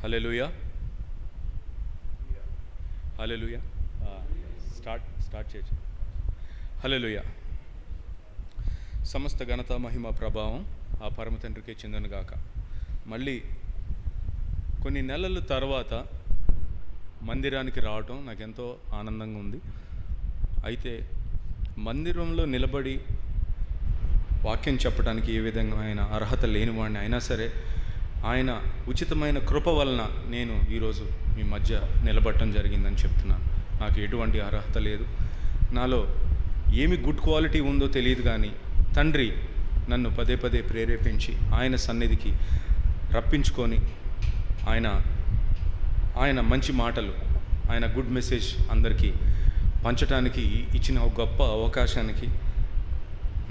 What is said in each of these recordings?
హల్లెలూయా, హల్లెలూయా. Start చేయొచ్చు. హల్లెలూయా. సమస్త ఘనత మహిమ ప్రభావం ఆ పరమ తండ్రికే చెందనుగాక. మళ్ళీ కొన్ని నెలల తర్వాత మందిరానికి రావటం నాకెంతో ఆనందంగా ఉంది. అయితే మందిరంలో నిలబడి వాక్యం చెప్పడానికి ఏ విధమైన అర్హత లేనివాడిని అయినా సరే ఆయన ఉచితమైన కృప వలన నేను ఈరోజు మీ మధ్య నిలబడటం జరిగిందని చెప్తున్నాను. నాకు ఎటువంటి అర్హత లేదు, నాలో ఏమి గుడ్ క్వాలిటీ ఉందో తెలియదు, కానీ తండ్రి నన్ను పదే పదే ప్రేరేపించి ఆయన సన్నిధికి రప్పించుకొని ఆయన మంచి మాటలు, ఆయన గుడ్ మెసేజ్ అందరికీ పంచడానికి ఇచ్చిన ఒక గొప్ప అవకాశానికి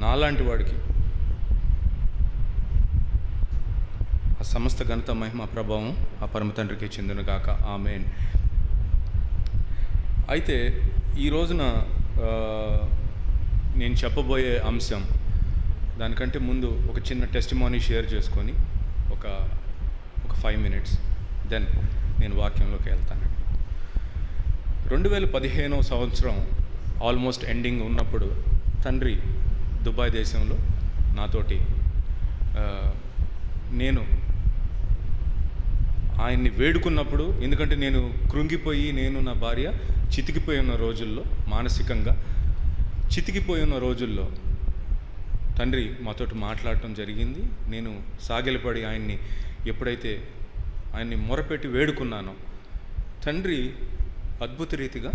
నాలాంటి వాడికి ఆ సమస్త ఘనత మహిమ ప్రభావం ఆ పరమ తండ్రికి చెందునుగాక. ఆమేన్. అయితే ఈ రోజున నేను చెప్పబోయే అంశం దానికంటే ముందు ఒక చిన్న టెస్టిమోనీ షేర్ చేసుకొని ఒక 5 minutes దెన్ నేను వాక్యంలోకి వెళ్తాను. 2015 సంవత్సరం ఆల్మోస్ట్ ఎండింగ్ ఉన్నప్పుడు తండ్రి దుబాయ్ దేశంలో నాతోటి నేను ఆయన్ని వేడుకున్నప్పుడు, ఎందుకంటే నేను కృంగిపోయి నేను నా భార్య చితికిపోయి ఉన్న రోజుల్లో, మానసికంగా చితికిపోయి ఉన్న రోజుల్లో తండ్రి మాతోటి మాట్లాడటం జరిగింది. నేను సాగిలపడి ఎప్పుడైతే ఆయన్ని మొరపెట్టి వేడుకున్నానో తండ్రి అద్భుత రీతిగా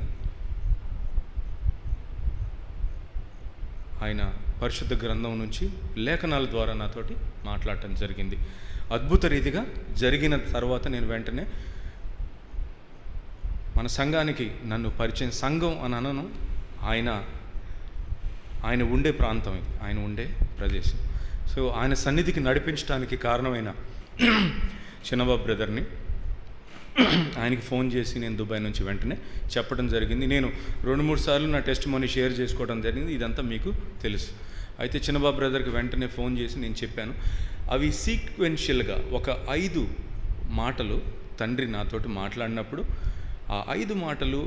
ఆయన పరిశుద్ధ గ్రంథం నుంచి లేఖనాల ద్వారా నాతోటి మాట్లాడటం జరిగింది. అద్భుత రీతిగా జరిగిన తర్వాత నేను వెంటనే మన సంఘానికి నన్ను పరిచయం, సంఘం అని అనను, ఆయన ఉండే ప్రాంతం ఇది, ఆయన ఉండే ప్రదేశం. సో ఆయన సన్నిధికి నడిపించడానికి కారణమైన చిన్నబాబు బ్రదర్ని ఆయనకి ఫోన్ చేసి నేను దుబాయ్ నుంచి వెంటనే చెప్పడం జరిగింది. నేను 2-3 సార్లు నా టెస్టిమోనీ షేర్ చేసుకోవడం జరిగింది, ఇదంతా మీకు తెలుసు. అయితే చిన్నబాబు బ్రదర్కి వెంటనే ఫోన్ చేసి నేను చెప్పాను. అవి సీక్వెన్షియల్గా ఒక 5 మాటలు తండ్రి నాతోటి మాట్లాడినప్పుడు ఆ 5 మాటలు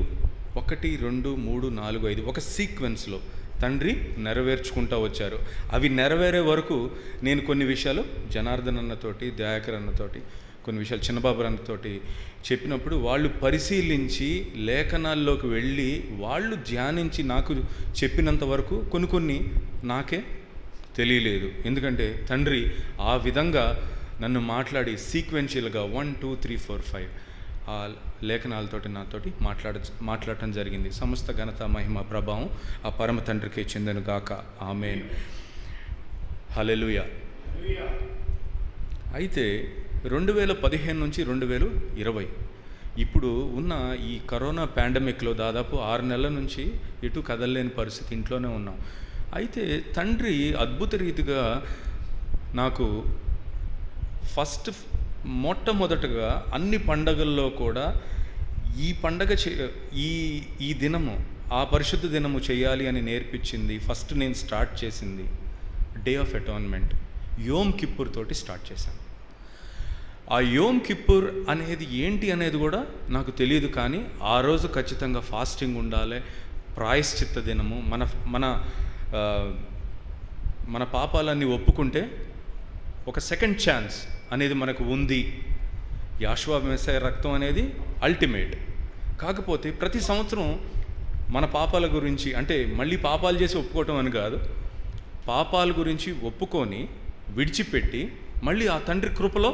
1, 2, 3, 4, 5 ఒక సీక్వెన్స్లో తండ్రి నెరవేర్చుకుంటూ వచ్చారు. అవి నెరవేరే వరకు నేను కొన్ని విషయాలు జనార్దన్ అన్నతోటి, దయాకర్ అన్నతోటి, కొన్ని విషయాలు చిన్నబాబు అన్నతోటి చెప్పినప్పుడు వాళ్ళు పరిశీలించి లేఖనాల్లోకి వెళ్ళి వాళ్ళు ధ్యానించి నాకు చెప్పినంత వరకు కొన్ని నాకే తెలియలేదు. ఎందుకంటే తండ్రి ఆ విధంగా నన్ను మాట్లాడి సీక్వెన్షియల్గా 1, 2, 3, 4, 5 ఆ లేఖనాలతోటి నాతోటి మాట్లాడటం జరిగింది. సమస్త ఘనత మహిమ ప్రభావం ఆ పరమ తండ్రికే చెందనుగాక. ఆమేన్. హల్లెలూయా. అయితే 2015 నుంచి 2020 ఇప్పుడు ఉన్న ఈ కరోనా పాండమిక్లో దాదాపు 6 నెలల నుంచి ఎటు కదలలేని పరిస్థితి, ఇంట్లోనే ఉన్నాం. అయితే తండ్రి అద్భుత రీతిగా నాకు మొట్టమొదటగా అన్ని పండగల్లో కూడా ఈ పండగ ఈ దినము, ఆ పరిశుద్ధ దినము చేయాలి అని నేర్పించింది. ఫస్ట్ నేను స్టార్ట్ చేసింది డే ఆఫ్ అటాన్మెంట్, యోమ్ కిప్పుర్ తోటి స్టార్ట్ చేశాను. ఆ యోమ్ కిప్పుర్ అనేది ఏంటి అనేది కూడా నాకు తెలియదు, కానీ ఆ రోజు ఖచ్చితంగా ఫాస్టింగ్ ఉండాలి. ప్రాయశ్చిత్త దినము, మన పాపాలన్నీ ఒప్పుకుంటే ఒక సెకండ్ ఛాన్స్ అనేది మనకు ఉంది. యాషువా మెస్సయ రక్తం అనేది అల్టిమేట్. కాకపోతే ప్రతి సంవత్సరం మన పాపాల గురించి, అంటే మళ్ళీ పాపాలు చేసి ఒప్పుకోవటం అని కాదు, పాపాల గురించి ఒప్పుకొని విడిచిపెట్టి మళ్ళీ ఆ తండ్రి కృపలో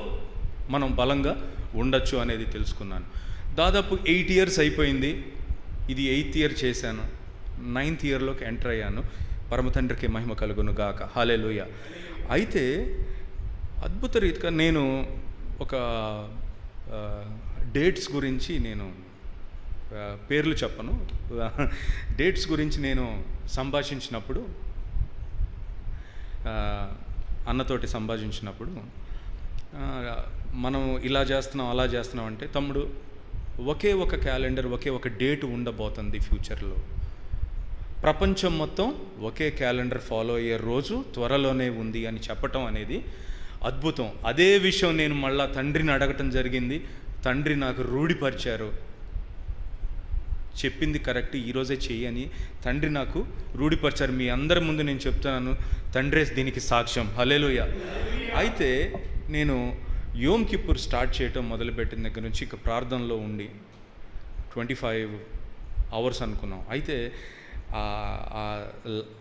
మనం బలంగా ఉండొచ్చు అనేది తెలుసుకున్నాను. దాదాపు 8 years అయిపోయింది. ఇది 8th year చేశాను, 9th yearలోకి ఎంటర్ అయ్యాను. పరమ తండ్రికి మహిమ కలుగును గాక. హల్లెలూయా. అయితే అద్భుత రీతిగా నేను ఒక డేట్స్ గురించి, నేను పేర్లు చెప్పను, డేట్స్ గురించి నేను సంభాషించినప్పుడు, అన్నతోటి సంభాషించినప్పుడు, మనం ఇలా చేస్తున్నాం అలా చేస్తున్నాం అంటే, తమ్ముడు ఒకే ఒక క్యాలెండర్, ఒకే ఒక డేట్ ఉండబోతుంది ఫ్యూచర్లో. ప్రపంచం మొత్తం ఒకే క్యాలెండర్ ఫాలో అయ్యే రోజు త్వరలోనే ఉంది అని చెప్పటం అనేది అద్భుతం. అదే విషయం నేను మళ్ళా తండ్రిని అడగటం జరిగింది. తండ్రి నాకు రూఢిపరిచారు, చెప్పింది కరెక్ట్, ఈరోజే చెయ్యని తండ్రి నాకు రూఢిపరిచారు. మీ అందరి ముందు నేను చెప్తున్నాను, తండ్రే దీనికి సాక్ష్యం. హల్లెలూయా. అయితే నేను యోమ్ కిప్పూర్ స్టార్ట్ చేయటం మొదలుపెట్టిన దగ్గర నుంచి ఇక ప్రార్థనలో ఉండి 25 hours అనుకున్నాం. అయితే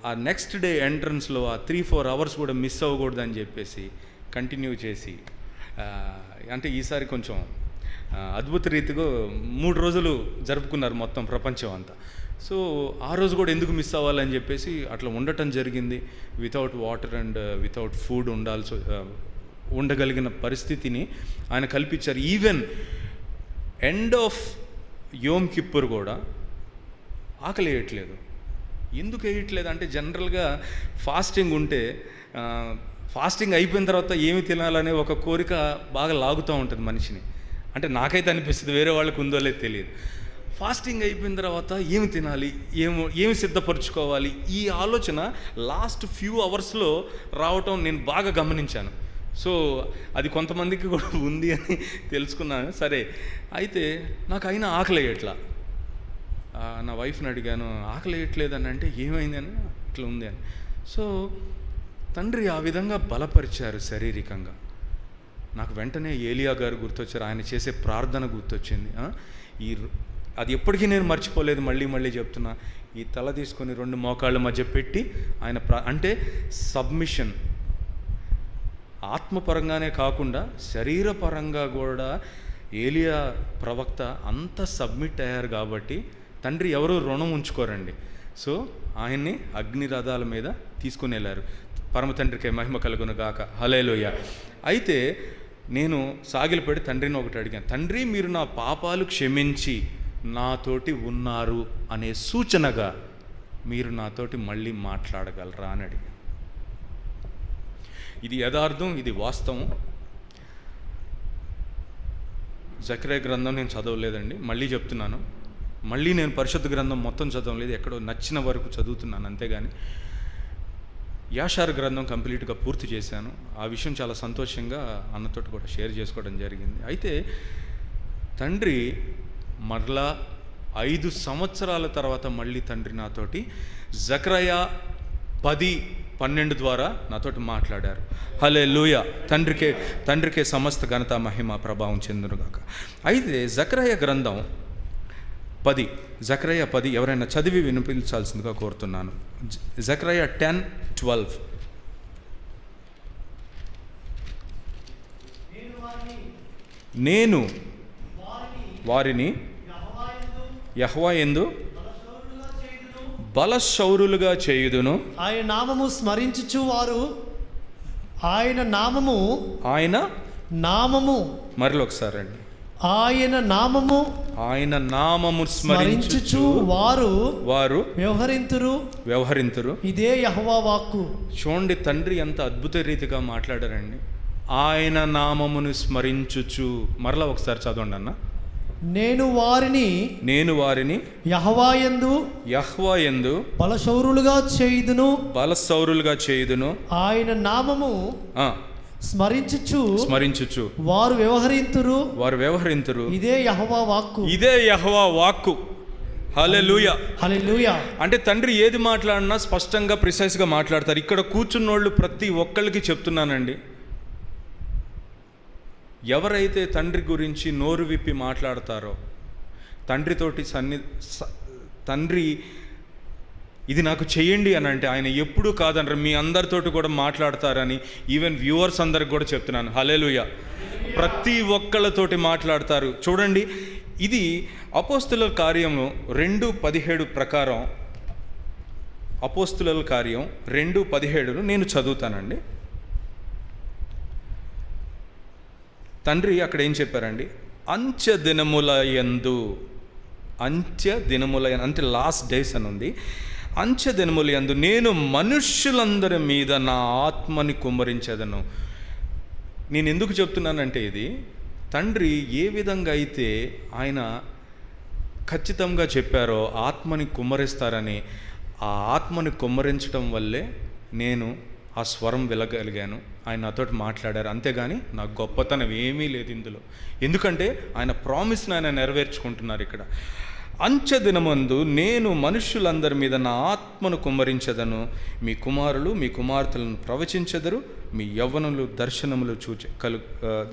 ఆ నెక్స్ట్ డే ఎంట్రన్స్లో ఆ 3-4 hours కూడా మిస్ అవ్వకూడదని చెప్పేసి కంటిన్యూ చేసి, అంటే ఈసారి కొంచెం అద్భుత రీతిగా 3 రోజులు జరుపుకున్నారు మొత్తం ప్రపంచం అంతా. సో ఆ రోజు కూడా ఎందుకు మిస్ అవ్వాలని చెప్పేసి అట్లా ఉండటం జరిగింది. Without water and without food ఉండగలిగిన పరిస్థితిని ఆయన కల్పించారు. Even end of Yom Kippur కూడా ఆకలి వేయట్లేదు. ఎందుకు వేయట్లేదు అంటే, జనరల్గా ఫాస్టింగ్ ఉంటే ఫాస్టింగ్ అయిపోయిన తర్వాత ఏమి తినాలనే ఒక కోరిక బాగా లాగుతూ ఉంటుంది మనిషిని. అంటే నాకైతే అనిపిస్తుంది, వేరే వాళ్ళకు ఉందో లేదు తెలియదు. ఫాస్టింగ్ అయిపోయిన తర్వాత ఏమి తినాలి, ఏమి సిద్ధపరచుకోవాలి, ఈ ఆలోచన లాస్ట్ ఫ్యూ అవర్స్లో రావటం నేను బాగా గమనించాను. సో అది కొంతమందికి కూడా ఉంది అని తెలుసుకున్నాను. సరే, అయితే నాకు అయినా ఆకలి వేయట్లా. నా వైఫ్ని అడిగాను, ఆకలి వేయట్లేదని. అంటే ఏమైంది అని, ఇట్లా ఉంది అని. సో తండ్రి ఆ విధంగా బలపరిచారు శారీరకంగా. నాకు వెంటనే ఏలియా గారు గుర్తొచ్చారు, ఆయన చేసే ప్రార్థన గుర్తొచ్చింది. అది ఎప్పటికీ నేను మర్చిపోలేదు, మళ్ళీ చెప్తున్నా. ఈ తల తీసుకొని 2 మోకాళ్ళ మధ్య పెట్టి ఆయన అంటే సబ్మిషన్, ఆత్మపరంగానే కాకుండా శరీరపరంగా కూడా ఏలియా ప్రవక్త అంత సబ్మిట్ అయ్యారు కాబట్టి తండ్రి ఎవరూ రుణం ఉంచుకోరండి. సో ఆయన్ని అగ్ని రథాల మీద తీసుకుని వెళ్ళారు. పరమ తండ్రికి మహిమ కలుగును గాక. హల్లెలూయా. అయితే నేను సాగిలపడి తండ్రిని ఒకటి అడిగాను, తండ్రి మీరు నా పాపాలు క్షమించి నాతోటి ఉన్నారు అనే సూచనగా మీరు నాతోటి మళ్ళీ మాట్లాడగలరా అని అడిగాను. ఇది యథార్థం, ఇది వాస్తవం. జకర్యా గ్రంథం నేను చదవలేదండి, మళ్ళీ చెప్తున్నాను. మళ్ళీ నేను పరిశుద్ధ గ్రంథం మొత్తం చదవలేదు, ఎక్కడో నచ్చిన వరకు చదువుతున్నాను అంతేగాని. యాషార్ గ్రంథం కంప్లీట్గా పూర్తి చేశాను. ఆ విషయం చాలా సంతోషంగా అన్నతోటి కూడా షేర్ చేసుకోవడం జరిగింది. అయితే తండ్రి మరలా 5 సంవత్సరాల తర్వాత మళ్ళీ తండ్రి నాతోటి జకర్యా 10:12 ద్వారా నాతోటి మాట్లాడారు. హల్లెలూయా. తండ్రికే సమస్త ఘనత మహిమ ప్రభావం చెందునుగాక. అయితే జకర్యా గ్రంథం 10, జకర్యా 10 ఎవరైనా చదివి వినిపించాల్సిందిగా కోరుతున్నాను. జకర్యా 10:12. నేను వారిని యెహోవా యందు బలశౌరులుగా చేయుదును. ఆయన నామము స్మరించుచు వారు ఆయన నామము మరలో ఒకసారి అండి. ఆయన నామము స్మరించుచు వారు వ్యవహరింతురు. ఇదే యెహోవా వాక్కు. చూడండి, తండ్రి ఎంత అద్భుత రీతిగా మాట్లాడారండి. ఆయన నామమును స్మరించుచు. మరలా ఒకసారి చదవండి అన్న. నేను వారిని యెహోవా యందు బలశౌరులుగా చేయుదును. ఆయన నామము స్మరించుచు వారు వ్యవహరింతురు. ఇదే యెహోవా వాక్కు. హల్లెలూయా. హల్లెలూయా. అంటే తండ్రి ఏది మాట్లాడినా స్పష్టంగా ప్రిసైజ్గా మాట్లాడతారు. ఇక్కడ కూర్చున్నోళ్ళు ప్రతి ఒక్కళ్ళకి చెప్తున్నానండి, ఎవరైతే తండ్రి గురించి నోరు విప్పి మాట్లాడతారో, తండ్రితోటి తండ్రి ఇది నాకు చేయండి అని అంటే ఆయన ఎప్పుడూ కాదనరు. మీ అందరితోటి కూడా మాట్లాడతారని ఈవెన్ వ్యూవర్స్ అందరికి కూడా చెప్తున్నాను. హల్లెలూయా. ప్రతి ఒక్కళ్ళతోటి మాట్లాడతారు. చూడండి, ఇది అపోస్తుల కార్యం 2:17 ప్రకారం, అపోస్తుల కార్యం 2:17 నేను చదువుతానండి. తండ్రి అక్కడ ఏం చెప్పారండి? అంత్య దినముల అంటే లాస్ట్ డేస్ అని ఉంది. అంత్య దినముల యందు నేను మనుష్యులందరి మీద నా ఆత్మని కుమ్మరించేదను. నేను ఎందుకు చెప్తున్నానంటే, ఇది తండ్రి ఏ విధంగా అయితే ఆయన ఖచ్చితంగా చెప్పారో ఆత్మని కుమ్మరిస్తారని, ఆ ఆత్మని కుమ్మరించడం వల్లే నేను ఆ స్వరం వినగలిగాను. ఆయన నాతోటి మాట్లాడారు, అంతేగాని నాకు గొప్పతనం ఏమీ లేదు ఇందులో. ఎందుకంటే ఆయన ప్రామిస్ని ఆయన నెరవేర్చుకుంటున్నారు ఇక్కడ. అంచెదినమందు నేను మనుష్యులందరి మీద నా ఆత్మను కుమ్మరించెదను, మీ కుమారులు మీ కుమార్తెలను ప్రవచించెదరు, మీ యవ్వనులు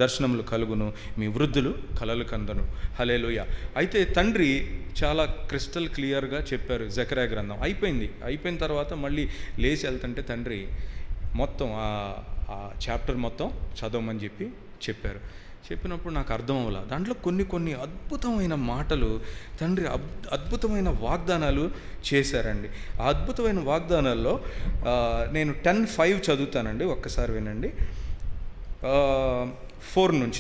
దర్శనములు కలుగును, మీ వృద్ధులు కలలు కందను. హల్లెలూయా. అయితే తండ్రి చాలా క్రిస్టల్ క్లియర్గా చెప్పారు. జకర్యా గ్రంథం అయిపోయిన తర్వాత మళ్ళీ లేచి వెళ్తుంటే తండ్రి మొత్తం ఆ చాప్టర్ మొత్తం చదవమని చెప్పారు. చెప్పినప్పుడు నాకు అర్థం అవ్వలా. దాంట్లో కొన్ని అద్భుతమైన మాటలు తండ్రి అద్భుతమైన వాగ్దానాలు చేశారండి. ఆ అద్భుతమైన వాగ్దానాల్లో నేను 10:5 చదువుతానండి, ఒక్కసారి వినండి. 4 నుంచి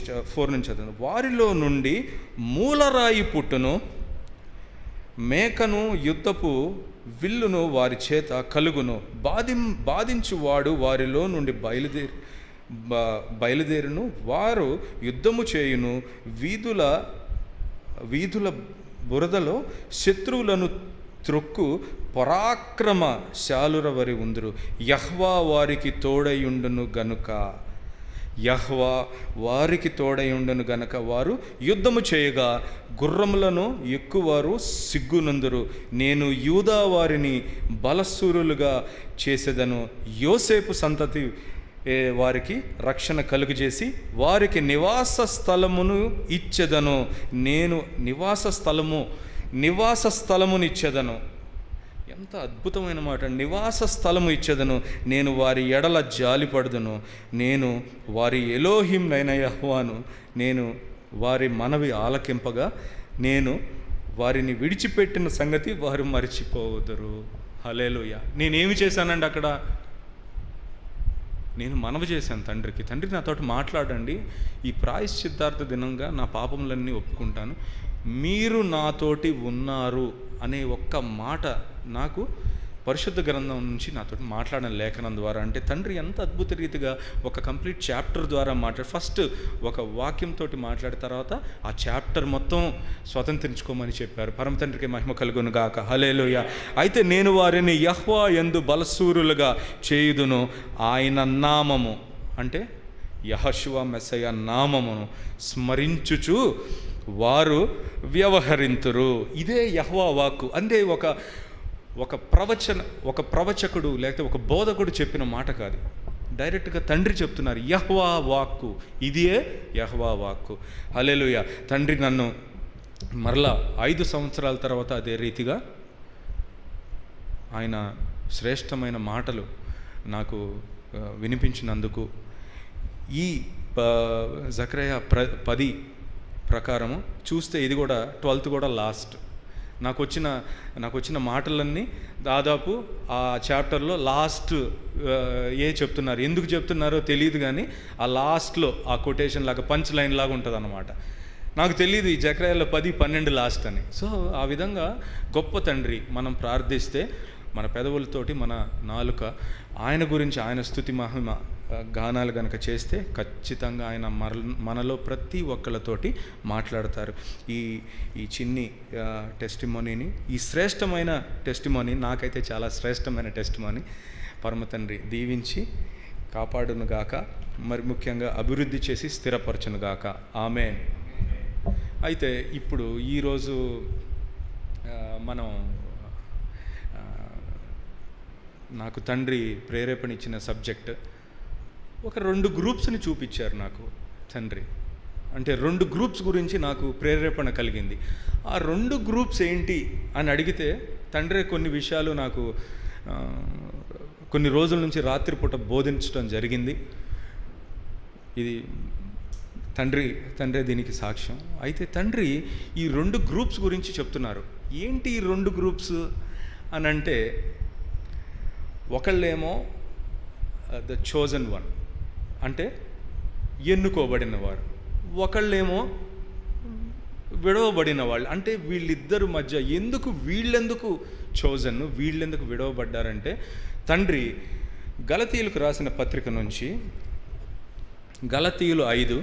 చదువు. వారిలో నుండి మూలరాయి పుట్టును, మేకను యుద్ధపు విల్లును వారి చేత కలుగును, బాధించువాడు వారిలో నుండి బయలుదేరును, వారు యుద్ధము చేయును, వీధుల బురదలో శత్రువులను త్రొక్కు పరాక్రమశాలుర వరి ఉందురు. యెహోవా వారికి తోడయుండును గనుక వారు యుద్ధము చేయగా గుర్రములను ఎక్కువారు సిగ్గునందురు. నేను యూదా వారిని బలశూరులుగా చేసేదను, యోసేపు సంతతి వారికి రక్షణ కలుగజేసి వారికి నివాస స్థలమును ఇచ్చెదను. నేను నివాస స్థలమునిచ్చెదను. ఎంత అద్భుతమైన మాట! నివాస స్థలము ఇచ్చెదను, నేను వారి ఎడల జాలిపడుదును, నేను వారి ఎలోహింనైన యెహోవాను, నేను వారి మనవి ఆలకింపగా నేను వారిని విడిచిపెట్టిన సంగతి వారు మరిచిపోదురు. హల్లెలూయా. నేనేమి చేశానండి అక్కడ? నేను మనవి చేశాను తండ్రికి, తండ్రి నాతోటి మాట్లాడండి, ఈ ప్రాయశ్చిత్తార్థ దినంగా నా పాపములన్నీ ఒప్పుకుంటాను, మీరు నాతోటి ఉన్నారు అనే ఒక్క మాట నాకు పరిశుద్ధ గ్రంథం నుంచి నాతోటి మాట్లాడిన లేఖనం ద్వారా. అంటే తండ్రి ఎంత అద్భుత రీతిగా ఒక కంప్లీట్ చాప్టర్ ద్వారా ఫస్ట్ ఒక వాక్యంతో మాట్లాడిన తర్వాత ఆ చాప్టర్ మొత్తం స్వతంత్రించుకోమని చెప్పారు. పరమ తండ్రికి మహిమ కలుగును గాక. హల్లెలూయా. అయితే నేను వారిని యెహోవా యందు బలశూరులుగా చేయుదును, ఆయన నామము అంటే యెహోషువ మెస్సయ్య నామమును స్మరించుచు వారు వ్యవహరింతురు. ఇదే యెహోవా వాక్కు. అంటే ఒక ప్రవచకుడు లేకపోతే ఒక బోధకుడు చెప్పిన మాట కాదు, డైరెక్ట్గా తండ్రి చెప్తున్నారు. యెహోవా వాక్కు, ఇదే యెహోవా వాక్కు. హల్లెలూయా. తండ్రి నన్ను మరలా 5 సంవత్సరాల తర్వాత అదే రీతిగా ఆయన శ్రేష్టమైన మాటలు నాకు వినిపించినందుకు, ఈ జకర్యా 10 ప్రకారము చూస్తే ఇది కూడా 12th కూడా లాస్ట్. నాకు వచ్చిన మాటలన్నీ దాదాపు ఆ చాప్టర్లో లాస్ట్ చెప్తున్నారు. ఎందుకు చెప్తున్నారో తెలియదు, కానీ ఆ లాస్ట్లో ఆ కొటేషన్ లాగా పంచ్ లైన్ లాగా ఉంటుంది అన్నమాట. నాకు తెలియదు ఈ జకర్యాలో 10, 12 లాస్ట్ అని. సో ఆ విధంగా గొప్ప తండ్రి మనం ప్రార్థిస్తే మన పెదవులతోటి మన నాలుక ఆయన గురించి, ఆయన స్తుతి మహిమ గానాలు కనుక చేస్తే ఖచ్చితంగా ఆయన మనలో ప్రతి ఒక్కళ్ళతోటి మాట్లాడతారు. ఈ చిన్ని టెస్టిమోనీని, ఈ శ్రేష్టమైన టెస్టిమోనీ, నాకైతే చాలా శ్రేష్టమైన టెస్టిమోనీ పరమ తండ్రి దీవించి కాపాడునుగాక, మరి ముఖ్యంగా అభివృద్ధి చేసి స్థిరపరచునుగాక. ఆమేన్. అయితే ఇప్పుడు ఈరోజు నాకు తండ్రి ప్రేరేపణ ఇచ్చిన సబ్జెక్ట్, ఒక 2 గ్రూప్స్ని చూపించారు నాకు తండ్రి. అంటే 2 గ్రూప్స్ గురించి నాకు ప్రేరేపణ కలిగింది. ఆ 2 గ్రూప్స్ ఏంటి అని అడిగితే తండ్రి కొన్ని విషయాలు నాకు కొన్ని రోజుల నుంచి రాత్రిపూట బోధించడం జరిగింది. ఇది తండ్రి దీనికి సాక్ష్యం. అయితే తండ్రి ఈ 2 గ్రూప్స్ గురించి చెప్తున్నారు. ఏంటి ఈ 2 గ్రూప్స్ అని అంటే, ఒకళ్ళేమో ద చోజన్ వన్ అంటే ఎన్నుకోబడిన వారు, ఒకళ్ళేమో విడవబడిన వాళ్ళు. అంటే వీళ్ళిద్దరు మధ్య వీళ్ళెందుకు చోజన్, వీళ్ళెందుకు విడవబడ్డారంటే, తండ్రి గలతీయులకు రాసిన పత్రిక నుంచి గలతీయులు 5,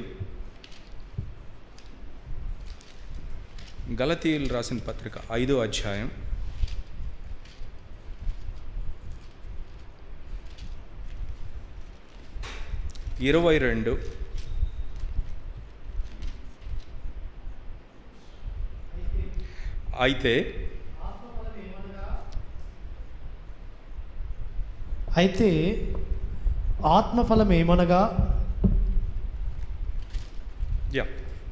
గలతీయులు రాసిన పత్రిక 5వ అధ్యాయం 1 22. అయితే ఆత్మఫలం ఏమనగా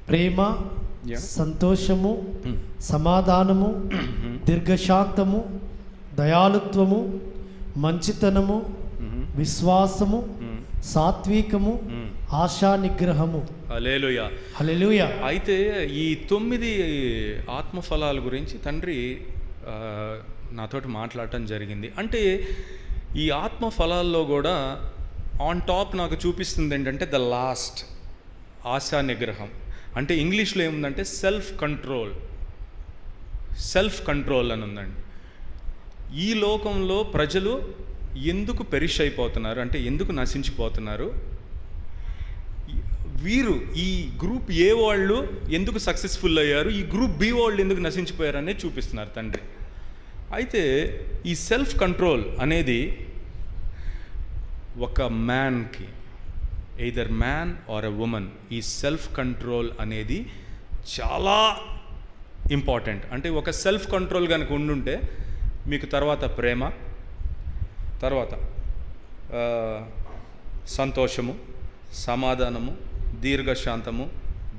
ప్రేమ, సంతోషము, సమాధానము, దీర్ఘశాంతము, దయాళుత్వము, మంచితనము, విశ్వాసము, సాత్వికము, ఆశా నిగ్రహము. హల్లెలూయా, హల్లెలూయా. అయితే ఈ 9 ఆత్మఫలాల గురించి తండ్రి నాతోటి మాట్లాడటం జరిగింది. అంటే ఈ ఆత్మఫలాల్లో కూడా ఆన్ టాప్ నాకు చూపిస్తుంది ఏంటంటే ద లాస్ట్ ఆశా నిగ్రహం. అంటే ఇంగ్లీష్లో ఏముందంటే సెల్ఫ్ కంట్రోల్ అని ఉందండి. ఈ లోకంలో ప్రజలు ఎందుకు పెరిష్ అయిపోతున్నారు అంటే ఎందుకు నశించిపోతున్నారు, వీరు ఈ గ్రూప్ ఏ వాళ్ళు ఎందుకు సక్సెస్ఫుల్ అయ్యారు, ఈ గ్రూప్ బి వాళ్ళు ఎందుకు నశించిపోయారు అనేది చూపిస్తున్నారు తండ్రి. అయితే ఈ సెల్ఫ్ కంట్రోల్ అనేది ఒక మ్యాన్కి, either man or a woman, ఈ సెల్ఫ్ కంట్రోల్ అనేది చాలా ఇంపార్టెంట్. అంటే ఒక సెల్ఫ్ కంట్రోల్ కనుక ఉండుంటే మీకు తర్వాత ప్రేమ, తర్వాత సంతోషము, సమాధానము, దీర్ఘశాంతము,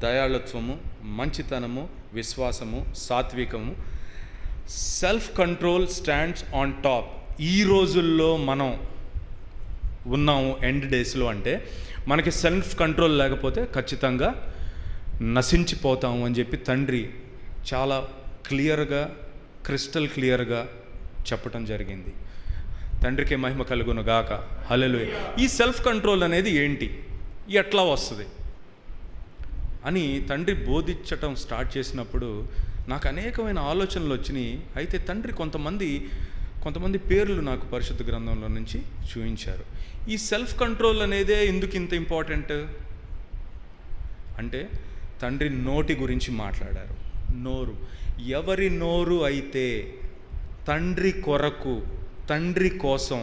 దయాళుత్వము, మంచితనము, విశ్వాసము, సాత్వికము. Self control stands on top. ఈ రోజుల్లో మనం ఉన్నాము ఎండ్ డేస్లో. అంటే మనకి సెల్ఫ్ కంట్రోల్ లేకపోతే ఖచ్చితంగా నశించిపోతాము అని చెప్పి తండ్రి చాలా క్లియర్గా, క్రిస్టల్ క్లియర్గా చెప్పటం జరిగింది. తండ్రికి మహిమ కలుగును గాక. హల్లెలూయా. ఈ సెల్ఫ్ కంట్రోల్ అనేది ఏంటి, ఎట్లా వస్తుంది అని తండ్రి బోధించటం స్టార్ట్ చేసినప్పుడు నాకు అనేకమైన ఆలోచనలు వచ్చినాయి. అయితే తండ్రి కొంతమంది పేర్లు నాకు పరిశుద్ధ గ్రంథంలో నుంచి చూపించారు. ఈ సెల్ఫ్ కంట్రోల్ అనేదే ఎందుకు ఇంత ఇంపార్టెంట్ అంటే తండ్రి నోటి గురించి మాట్లాడారు. నోరు, ఎవరి నోరు అయితే తండ్రి కొరకు, తండ్రి కోసం,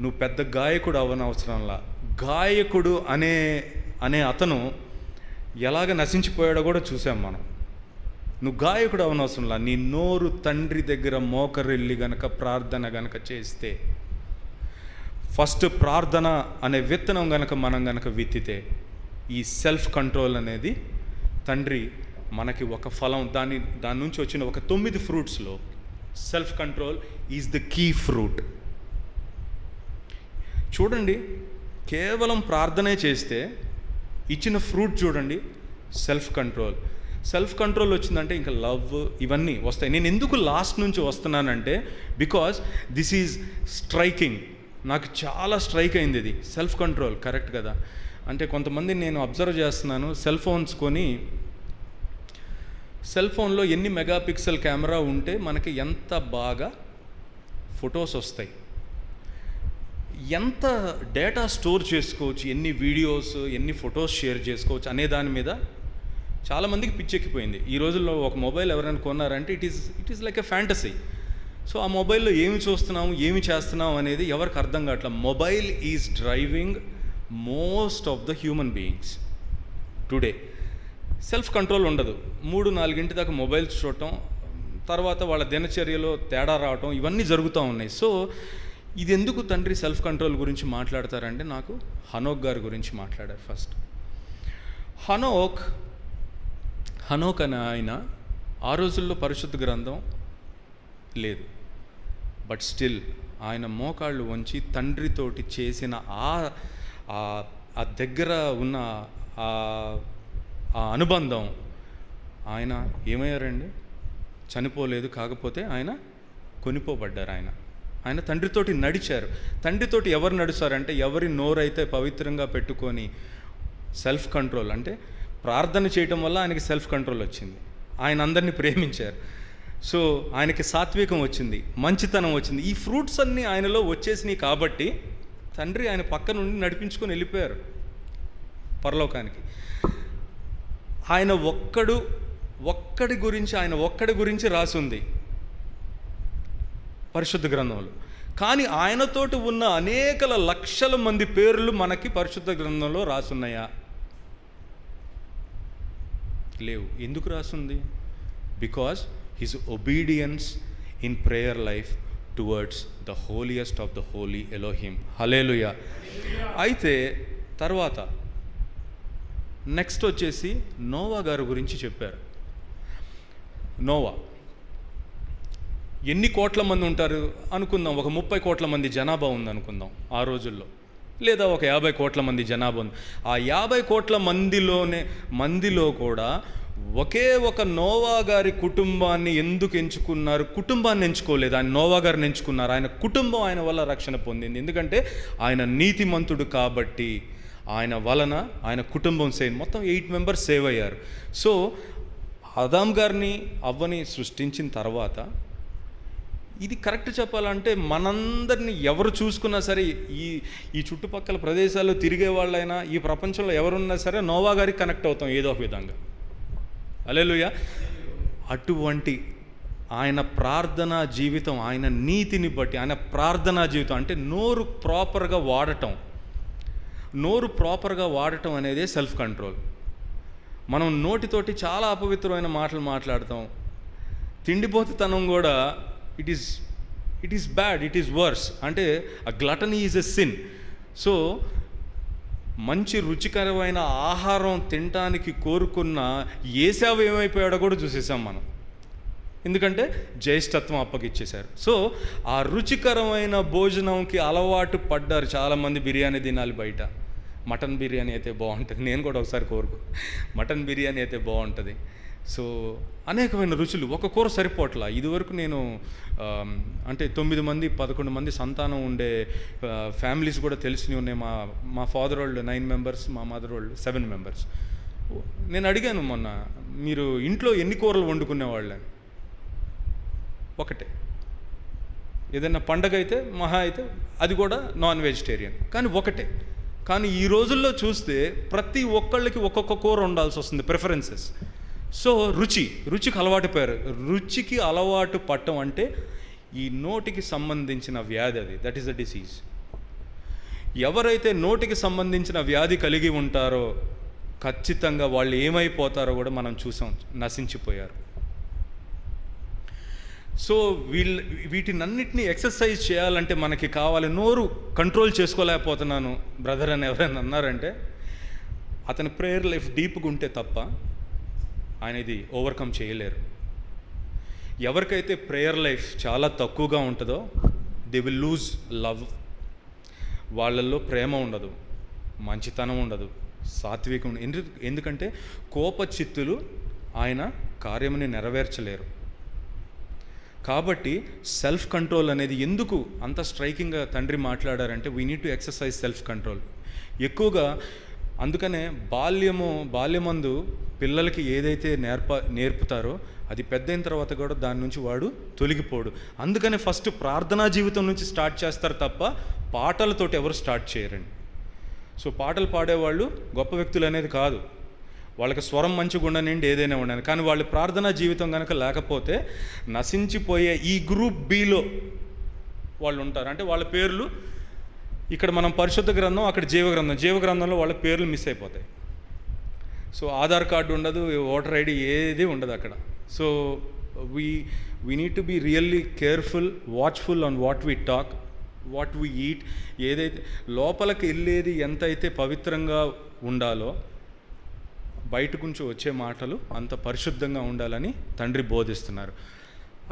నువ్వు పెద్ద గాయకుడు అవ్వనవసరంలా, గాయకుడు అనే అతను ఎలాగ నశించిపోయాడో కూడా చూసాం మనం. నువ్వు గాయకుడు అవనవసరంలా, నీ నోరు తండ్రి దగ్గర మోకరిల్లి గనక ప్రార్థన గనక చేస్తే, ఫస్ట్ ప్రార్థన అనే విత్తనం గనక మనం గనక విత్తితే, ఈ సెల్ఫ్ కంట్రోల్ అనేది తండ్రి మనకి ఒక ఫలం, దాని నుంచి వచ్చిన ఒక 9 ఫ్రూట్స్లో self control is the key fruit. చూడండి, కేవలం ప్రార్థనే చేస్తే ఇచ్చిన ఫ్రూట్ చూడండి, సెల్ఫ్ కంట్రోల్ వచ్చిందంటే ఇంకా లవ్, ఇవన్నీ వస్తాయి. నేను ఎందుకు లాస్ట్ నుంచి వస్తున్నానంటే బికాజ్ దిస్ ఈజ్ స్ట్రైకింగ్. నాకు చాలా స్ట్రైక్ అయింది ఇది. సెల్ఫ్ కంట్రోల్ కరెక్ట్ కదా. అంటే కొంతమంది నేను అబ్జర్వ్ చేస్తున్నాను, సెల్ ఫోన్లో ఎన్ని మెగాపిక్సెల్ కెమెరా ఉంటే మనకి ఎంత బాగా ఫొటోస్ వస్తాయి, ఎంత డేటా స్టోర్ చేసుకోవచ్చు, ఎన్ని వీడియోస్, ఎన్ని ఫొటోస్ షేర్ చేసుకోవచ్చు అనే దాని మీద చాలామందికి పిచ్చెక్కిపోయింది. ఈ రోజుల్లో ఒక మొబైల్ ఎవరైనా కొన్నారంటే it is like a fantasy. So ఆ మొబైల్లో ఏమి చూస్తున్నాము, ఏమి చేస్తున్నాము అనేది ఎవరికి అర్థం కావట్లేదు. Mobile is driving most of the human beings today. Self control ఉండదు. 3-4 దాకా మొబైల్స్ చూడటం, తర్వాత వాళ్ళ దినచర్యలో తేడా రావటం, ఇవన్నీ జరుగుతూ ఉన్నాయి. సో ఇది ఎందుకు తండ్రి సెల్ఫ్ కంట్రోల్ గురించి మాట్లాడతారంటే నాకు హనోక్ గారి గురించి మాట్లాడారు. ఫస్ట్ హనోక్ అనే ఆయన, ఆ రోజుల్లో పరిశుద్ధ గ్రంథం లేదు, బట్ స్టిల్ ఆయన మోకాళ్ళు వంచి తండ్రితోటి చేసిన ఆ దగ్గర ఉన్న ఆ అనుబంధం, ఆయన ఏమయ్యారండి, చనిపోలేదు, కాకపోతే ఆయన కొనిపోబడ్డారు. ఆయన తండ్రితోటి నడిచారు. తండ్రితోటి ఎవరు నడుస్తారంటే ఎవరి నోరైతే పవిత్రంగా పెట్టుకొని సెల్ఫ్ కంట్రోల్, అంటే ప్రార్థన చేయటం వల్ల ఆయనకి సెల్ఫ్ కంట్రోల్ వచ్చింది. ఆయన అందరినీ ప్రేమించారు. సో ఆయనకి సాత్వికం వచ్చింది, మంచితనం వచ్చింది. ఈ ఫ్రూట్స్ అన్నీ ఆయనలో వచ్చేసినాయి కాబట్టి తండ్రి ఆయన పక్క నుండి నడిపించుకొని వెళ్ళిపోయారు పరలోకానికి. ఆయన ఒక్కడి గురించి రాసి ఉంది పరిశుద్ధ గ్రంథంలో. కానీ ఆయనతోటి ఉన్న అనేక లక్షల మంది పేర్లు మనకి పరిశుద్ధ గ్రంథంలో రాసున్నాయా? లేవు. ఎందుకు రాసుంది? Because his obedience in prayer life towards the holiest of the holy Elohim. Hallelujah. అయితే తర్వాత నెక్స్ట్ వచ్చేసి నోవా గారి గురించి చెప్పారు. నోవా ఎన్ని కోట్ల మంది ఉంటారు అనుకుందాం, ఒక 30 కోట్ల మంది జనాభా ఉంది అనుకుందాం ఆ రోజుల్లో, లేదా ఒక 50 కోట్ల మంది జనాభా ఉంది. ఆ 50 కోట్ల మందిలో కూడా ఒకే ఒక నోవా గారి కుటుంబాన్ని ఎందుకు ఎంచుకున్నారు? కుటుంబాన్ని ఎంచుకోలేదు, ఆయన నోవా గారిని ఎంచుకున్నారు. ఆయన కుటుంబం ఆయన వల్ల రక్షణ పొందింది. ఎందుకంటే ఆయన నీతిమంతుడు కాబట్టి ఆయన వలన ఆయన కుటుంబం మొత్తం 8 మెంబర్స్ సేవ్ అయ్యారు. సో ఆదాం గారిని అవ్వని సృష్టించిన తర్వాత, ఇది కరెక్ట్ చెప్పాలంటే మనందరినీ ఎవరు చూసుకున్నా సరే, ఈ చుట్టుపక్కల ప్రదేశాల్లో తిరిగే వాళ్ళైనా, ఈ ప్రపంచంలో ఎవరున్నా సరే నోవా గారికి కనెక్ట్ అవుతాం ఏదో ఒక విధంగా. హల్లెలూయా. అటువంటి ఆయన ప్రార్థనా జీవితం, ఆయన నీతిని బట్టి ఆయన ప్రార్థనా జీవితం అంటే నోరు ప్రాపర్గా వాడటం అనేదే సెల్ఫ్ కంట్రోల్. మనం నోటితోటి చాలా అపవిత్రమైన మాటలు మాట్లాడతాం. తిండిపోతుతనం కూడా it is bad, it is worse. అంటే ఆ gluttony is a sin. So మంచి రుచికరమైన ఆహారం తినటానికి కోరుకున్న ఏశావు ఏమైపోయాడో కూడా చూసేసాం మనం. ఎందుకంటే జ్యేష్ఠత్వం అప్పగిచ్చేశారు. సో ఆ రుచికరమైన భోజనంకి అలవాటు పడ్డారు చాలామంది. బిర్యానీ తినాలి బయట, మటన్ బిర్యానీ అయితే బాగుంటుంది. నేను కూడా ఒకసారి మటన్ బిర్యానీ అయితే బాగుంటుంది. సో అనేకమైన రుచులు, ఒక కూర సరిపోట్లా. ఇదివరకు నేను అంటే 9 మంది 11 మంది సంతానం ఉండే ఫ్యామిలీస్ కూడా తెలిసినవి ఉన్నాయి. మా ఫాదర్ వాళ్ళు 9 మెంబర్స్, మా మదర్ వాళ్ళు 7 మెంబర్స్. నేను అడిగాను మొన్న, మీరు ఇంట్లో ఎన్ని కూరలు వండుకునేవాళ్ళని? ఒకటే. ఏదైనా పండగ అయితే మహా అయితే అది కూడా నాన్ వెజిటేరియన్, కానీ ఒకటే. కానీ ఈ రోజుల్లో చూస్తే ప్రతి ఒక్కళ్ళకి ఒక్కొక్క కూర ఉండాల్సి వస్తుంది, ప్రిఫరెన్సెస్. సో రుచికి అలవాటు పోయారు. రుచికి అలవాటు పట్టడం అంటే ఈ నోటికి సంబంధించిన వ్యాధి, అది దట్ ఈస్ ద డిసీజ్. ఎవరైతే నోటికి సంబంధించిన వ్యాధి కలిగి ఉంటారో ఖచ్చితంగా వాళ్ళు ఏమైపోతారో కూడా మనం చూసాం, నశించిపోయారు. సో వీటినన్నిటినీ ఎక్సర్సైజ్ చేయాలంటే మనకి కావాలి. నోరు కంట్రోల్ చేసుకోలేకపోతున్నాను బ్రదర్ అని ఎవరైనా అన్నారంటే, అతని ప్రేయర్ లైఫ్ డీప్గా ఉంటే తప్ప ఆయన ఇది ఓవర్కమ్ చేయలేరు. ఎవరికైతే ప్రేయర్ లైఫ్ చాలా తక్కువగా ఉంటుందో దే విల్ లూజ్ లవ్. వాళ్ళల్లో ప్రేమ ఉండదు, మంచితనం ఉండదు, సాత్వికం ఉండదు. ఎందుకంటే కోపచిత్తులు ఆయన కార్యముని నెరవేర్చలేరు. కాబట్టి సెల్ఫ్ కంట్రోల్ అనేది ఎందుకు అంత స్ట్రైకింగ్గా తండ్రి మాట్లాడారంటే, we need to exercise self control ఎక్కువగా. అందుకనే బాల్యమందు పిల్లలకి ఏదైతే నేర్పుతారో అది పెద్దయిన తర్వాత కూడా దాని నుంచి వాడు తొలగిపోడు. అందుకనే ఫస్ట్ ప్రార్థనా జీవితం నుంచి స్టార్ట్ చేస్తారు తప్ప పాటలతోటి ఎవరు స్టార్ట్ చేయరండి. సో పాటలు పాడేవాళ్ళు గొప్ప వ్యక్తులు అనేది కాదు, వాళ్ళకి స్వరం మంచిగా ఉండనండి, ఏదైనా ఉండను. కానీ వాళ్ళ ప్రార్థనా జీవితం కనుక లేకపోతే నశించిపోయే ఈ గ్రూప్ బిలో వాళ్ళు ఉంటారు. అంటే వాళ్ళ పేర్లు ఇక్కడ మనం పరిశుద్ధ గ్రంథం, అక్కడ జీవగ్రంథంలో వాళ్ళ పేర్లు మిస్ అయిపోతాయి. సో ఆధార్ కార్డు ఉండదు, ఓటర్ ఐడి ఏది ఉండదు అక్కడ. So we need to be really careful, watchful on what we talk, what we eat. ఏదైతే లోపలికి వెళ్ళేది ఎంతైతే పవిత్రంగా ఉండాలో బయట నుంచి వచ్చే మాటలు అంత పరిశుద్ధంగా ఉండాలని తండ్రి బోధిస్తున్నారు.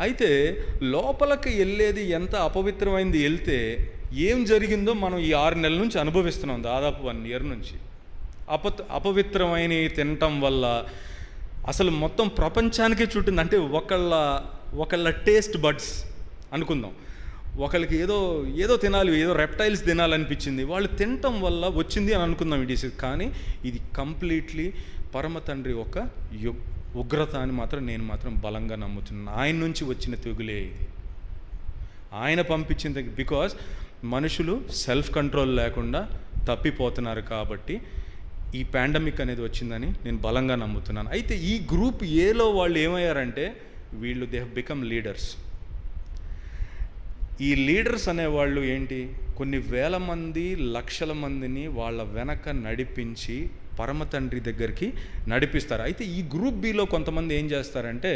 అయితే లోపలికి వెళ్ళేది ఎంత అపవిత్రమైంది వెళ్తే ఏం జరిగిందో మనం ఈ 6 నెలల నుంచి అనుభవిస్తున్నాం, దాదాపు 1 year నుంచి. అపవిత్రమైన తినటం వల్ల అసలు మొత్తం ప్రపంచానికే చుట్టింది. అంటే ఒకళ్ళ టేస్ట్ బడ్స్ అనుకుందాం, ఒకళ్ళకి ఏదో తినాలి, ఏదో రెప్టైల్స్ తినాలనిపించింది, వాళ్ళు తినటం వల్ల వచ్చింది అని అనుకుందాం ఈ డిసీజ్. కానీ ఇది కంప్లీట్లీ పరమ తండ్రి ఒక ఉగ్రత అని నేను మాత్రం బలంగా నమ్ముతున్నాను. ఆయన నుంచి వచ్చిన తెగులే ఇది, ఆయన పంపించింది. బికాజ్ మనుషులు సెల్ఫ్ కంట్రోల్ లేకుండా తప్పిపోతున్నారు కాబట్టి ఈ పాండమిక్ అనేది వచ్చిందని నేను బలంగా నమ్ముతున్నాను. అయితే ఈ గ్రూప్ ఏలో వాళ్ళు ఏమయ్యారంటే, దే హ్యావ్ బికమ్ లీడర్స్. ఈ లీడర్స్ అనేవాళ్ళు ఏంటి, కొన్ని వేల మంది లక్షల మందిని వాళ్ళ వెనక నడిపించి పరమ తండ్రి దగ్గరికి నడిపిస్తారు. అయితే ఈ గ్రూప్ బిలో కొంతమంది ఏం చేస్తారంటే,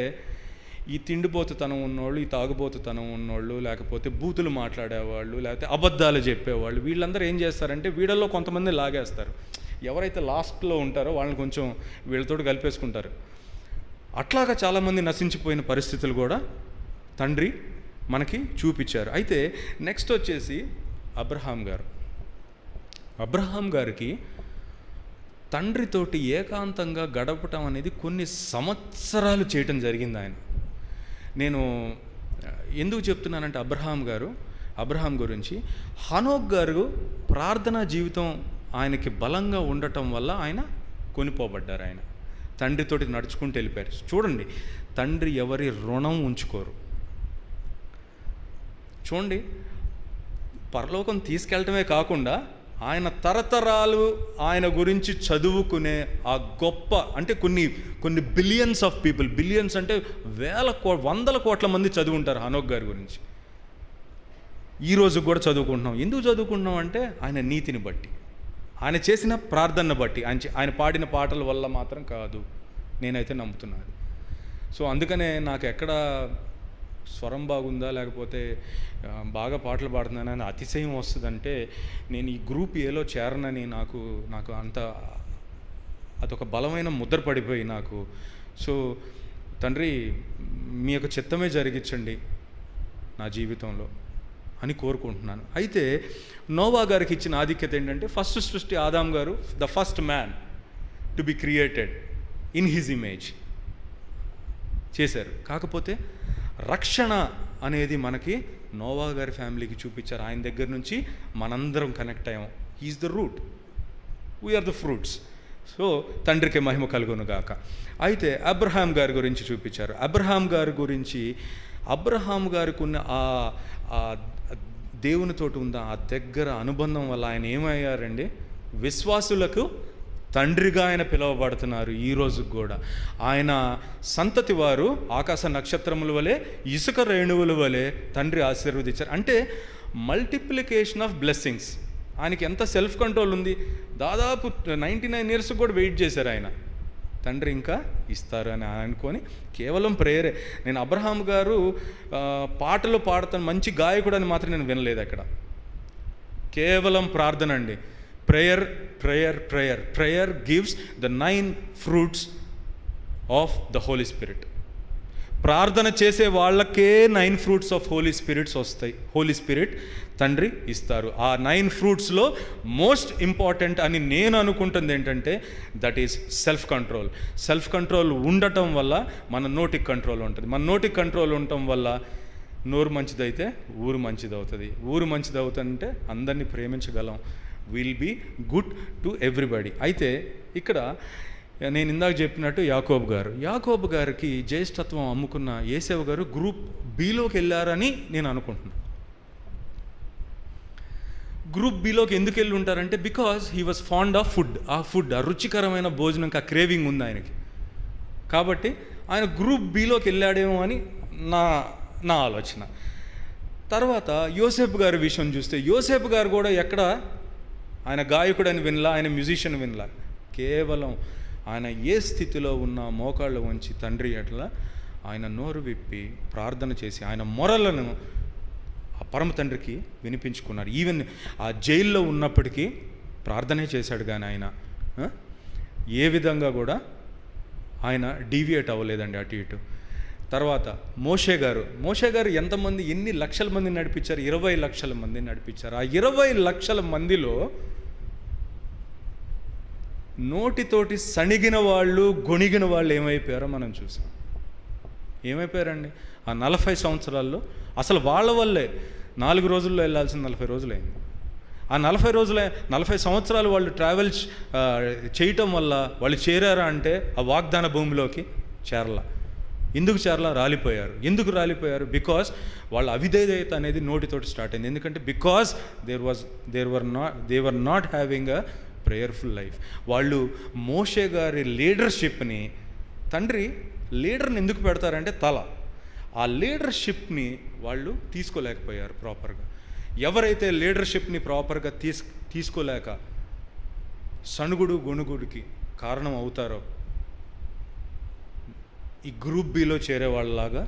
ఈ తిండిపోతుతనం ఉన్నోళ్ళు, ఈ తాగుబోతుతనం ఉన్నోళ్ళు, లేకపోతే బూతులు మాట్లాడేవాళ్ళు, లేకపోతే అబద్ధాలు చెప్పేవాళ్ళు, వీళ్ళందరూ ఏం చేస్తారంటే వీళ్ళల్లో కొంతమంది లాగేస్తారు. ఎవరైతే లాస్ట్లో ఉంటారో వాళ్ళని కొంచెం వీళ్ళతోటి కలిపేసుకుంటారు. అట్లాగా చాలామంది నశించిపోయిన పరిస్థితులు కూడా తండ్రి మనకి చూపించారు. అయితే నెక్స్ట్ వచ్చేసి అబ్రహాం గారికి తండ్రితోటి ఏకాంతంగా గడపటం అనేది కొన్ని సంవత్సరాలు చేయటం జరిగింది. నేను ఎందుకు చెప్తున్నానంటే అబ్రహాం గురించి, హనోక్ గారు ప్రార్థనా జీవితం ఆయనకి బలంగా ఉండటం వల్ల ఆయన కొనిపోబడ్డారు. ఆయన తండ్రితోటి నడుచుకుంటూ వెళ్ళిపోయారు. చూడండి, తండ్రి ఎవరి రుణం ఉంచుకోరు. చూడండి, పరలోకం తీసుకెళ్ళటమే కాకుండా ఆయన తరతరాలు ఆయన గురించి చదువుకునే ఆ గొప్ప, అంటే కొన్ని బిలియన్స్ ఆఫ్ పీపుల్, బిలియన్స్ అంటే వందల కోట్ల మంది చదువుంటారు హనోక్ గారి గురించి. ఈరోజు కూడా చదువుకుంటున్నాం. ఎందుకు చదువుకుంటున్నాం అంటే ఆయన నీతిని బట్టి, ఆయన చేసిన ప్రార్థన బట్టి, ఆయన పాడిన పాటల వల్ల మాత్రం కాదు, నేనైతే నమ్ముతున్నాను. సో అందుకనే నాకు ఎక్కడ స్వరం బాగుందా లేకపోతే బాగా పాటలు పాడుతున్నానని అతిశయం వస్తుందంటే, నేను ఈ గ్రూప్ ఏలో చేరనని నాకు అంత అదొక బలమైన ముద్ర పడిపోయి నాకు. సో తండ్రి, మీ యొక్క చిత్తమే జరిగించండి నా జీవితంలో అని కోరుకుంటున్నాను. అయితే నోవా గారికి ఇచ్చిన ఆధిక్యత ఏంటంటే, ఫస్ట్ సృష్టి ఆదాం గారు the first man to be created in his image చేశారు. కాకపోతే రక్షణ అనేది మనకి నోవా గారి ఫ్యామిలీకి చూపించారు. ఆయన దగ్గర నుంచి మనందరం కనెక్ట్ అయ్యాం. He is the root, we are the fruits. So తండ్రికి మహిమ కలుగును గాక. అయితే అబ్రహాం గారి గురించి చూపించారు. అబ్రహాం గారికి ఉన్న ఆ దేవునితోటి ఉన్న ఆ దగ్గర అనుబంధం వల్ల ఆయన ఏమయ్యారండి, విశ్వాసులకు తండ్రిగా ఆయన పిలువబడుతున్నారు. ఈ రోజుకు కూడా ఆయన సంతతి వారు ఆకాశ నక్షత్రముల వలె, ఇసుక రేణువుల వలె తండ్రి ఆశీర్వదించారు. అంటే మల్టిప్లికేషన్ ఆఫ్ బ్లెస్సింగ్స్. ఆయనకి ఎంత సెల్ఫ్ కంట్రోల్ ఉంది. దాదాపు 99 years కూడా వెయిట్ చేశారు ఆయన, తండ్రి ఇంకా ఇస్తారు అని అనుకొని కేవలం ప్రేయరే. నేను అబ్రహాం గారు పాటలు పాడుతాను, మంచి గాయకుడు అని మాత్రం నేను వినలేదు అక్కడ. కేవలం ప్రార్థన అండి. Prayer gives the 9 fruits of the Holy Spirit. ప్రార్థన చేసే వాళ్ళకే 9 fruits ఆఫ్ హోలీ స్పిరిట్స్ వస్తాయి. హోలీ స్పిరిట్ తండ్రి ఇస్తారు. ఆ 9 fruitsలో మోస్ట్ ఇంపార్టెంట్ అని నేను అనుకుంటుంది ఏంటంటే, దట్ ఈస్ సెల్ఫ్ కంట్రోల్ ఉండటం వల్ల మన నోటికి కంట్రోల్ ఉంటుంది. మన నోటికి కంట్రోల్ ఉండటం వల్ల నోరు మంచిదైతే ఊరు మంచిదవుతుంది. ఊరు మంచిదవుతుందంటే అందరినీ ప్రేమించగలం. Will be good to everybody. అయితే ఇక్కడ నేను ఇందాక చెప్పినట్టు యాకోబు గారికి జ్యేష్ఠత్వం అమ్ముకున్న యేసేవు గారు గ్రూప్ బిలోకి వెళ్ళారని నేను అనుకుంటున్నాను. గ్రూప్ బిలోకి ఎందుకు వెళ్ళి ఉంటారంటే, because he was fond of food, ఆ రుచికరమైన భోజనం, ఆ క్రేవింగ్ ఉంది ఆయనకి. కాబట్టి ఆయన గ్రూప్ బిలోకి వెళ్ళాడేమో అని నా ఆలోచన. తర్వాత యోసేపు గారి విషయం చూస్తే, యోసేపు గారు కూడా ఎక్కడ ఆయన గాయకుడని వినలా, ఆయన మ్యూజిషియన్ వినలా. కేవలం ఆయన ఏ స్థితిలో ఉన్న మోకాళ్ళు వంచి తండ్రి అట్లా ఆయన నోరు విప్పి ప్రార్థన చేసి ఆయన మొరలను ఆ పరమ తండ్రికి వినిపించుకున్నారు. ఈవెన్ ఆ జైల్లో ఉన్నప్పటికీ ప్రార్థనే చేశాడు. కానీ ఆయన ఏ విధంగా కూడా ఆయన డీవియేట్ అవ్వలేదండి అటు ఇటు. తర్వాత మోషే గారు ఎన్ని లక్షల మందిని నడిపించారు? 20 లక్షల మందిని నడిపించారు. ఆ 20 లక్షల మందిలో నోటితోటి సణిగిన వాళ్ళు, గొణిగిన వాళ్ళు ఏమైపోయారో మనం చూసాం. ఏమైపోయారండి ఆ 40 సంవత్సరాల్లో? అసలు వాళ్ళ వల్లే 4 రోజుల్లో వెళ్ళాల్సిన 40 రోజులు అయింది. ఆ 40 సంవత్సరాలు వాళ్ళు ట్రావెల్ చేయటం వల్ల వాళ్ళు చేరారా అంటే ఆ వాగ్దాన భూమిలోకి చేరలా. ఎందుకు రాలిపోయారు. ఎందుకు రాలిపోయారు? బికాస్ వాళ్ళ అవిధేయత అనేది నోటితోటి స్టార్ట్ అయింది. ఎందుకంటే because they were not having a prayerful life. వాళ్ళు మోషే గారి లీడర్షిప్ని, తండ్రి లీడర్ని ఎందుకు పెడతారంటే తల, ఆ లీడర్షిప్ని వాళ్ళు తీసుకోలేకపోయారు ప్రాపర్గా. ఎవరైతే లీడర్షిప్ని ప్రాపర్గా తీసుకోలేక సణుగుడు గొణుగుడికి కారణం అవుతారో ఈ గ్రూప్ బిలో చేరే వాళ్ళలాగా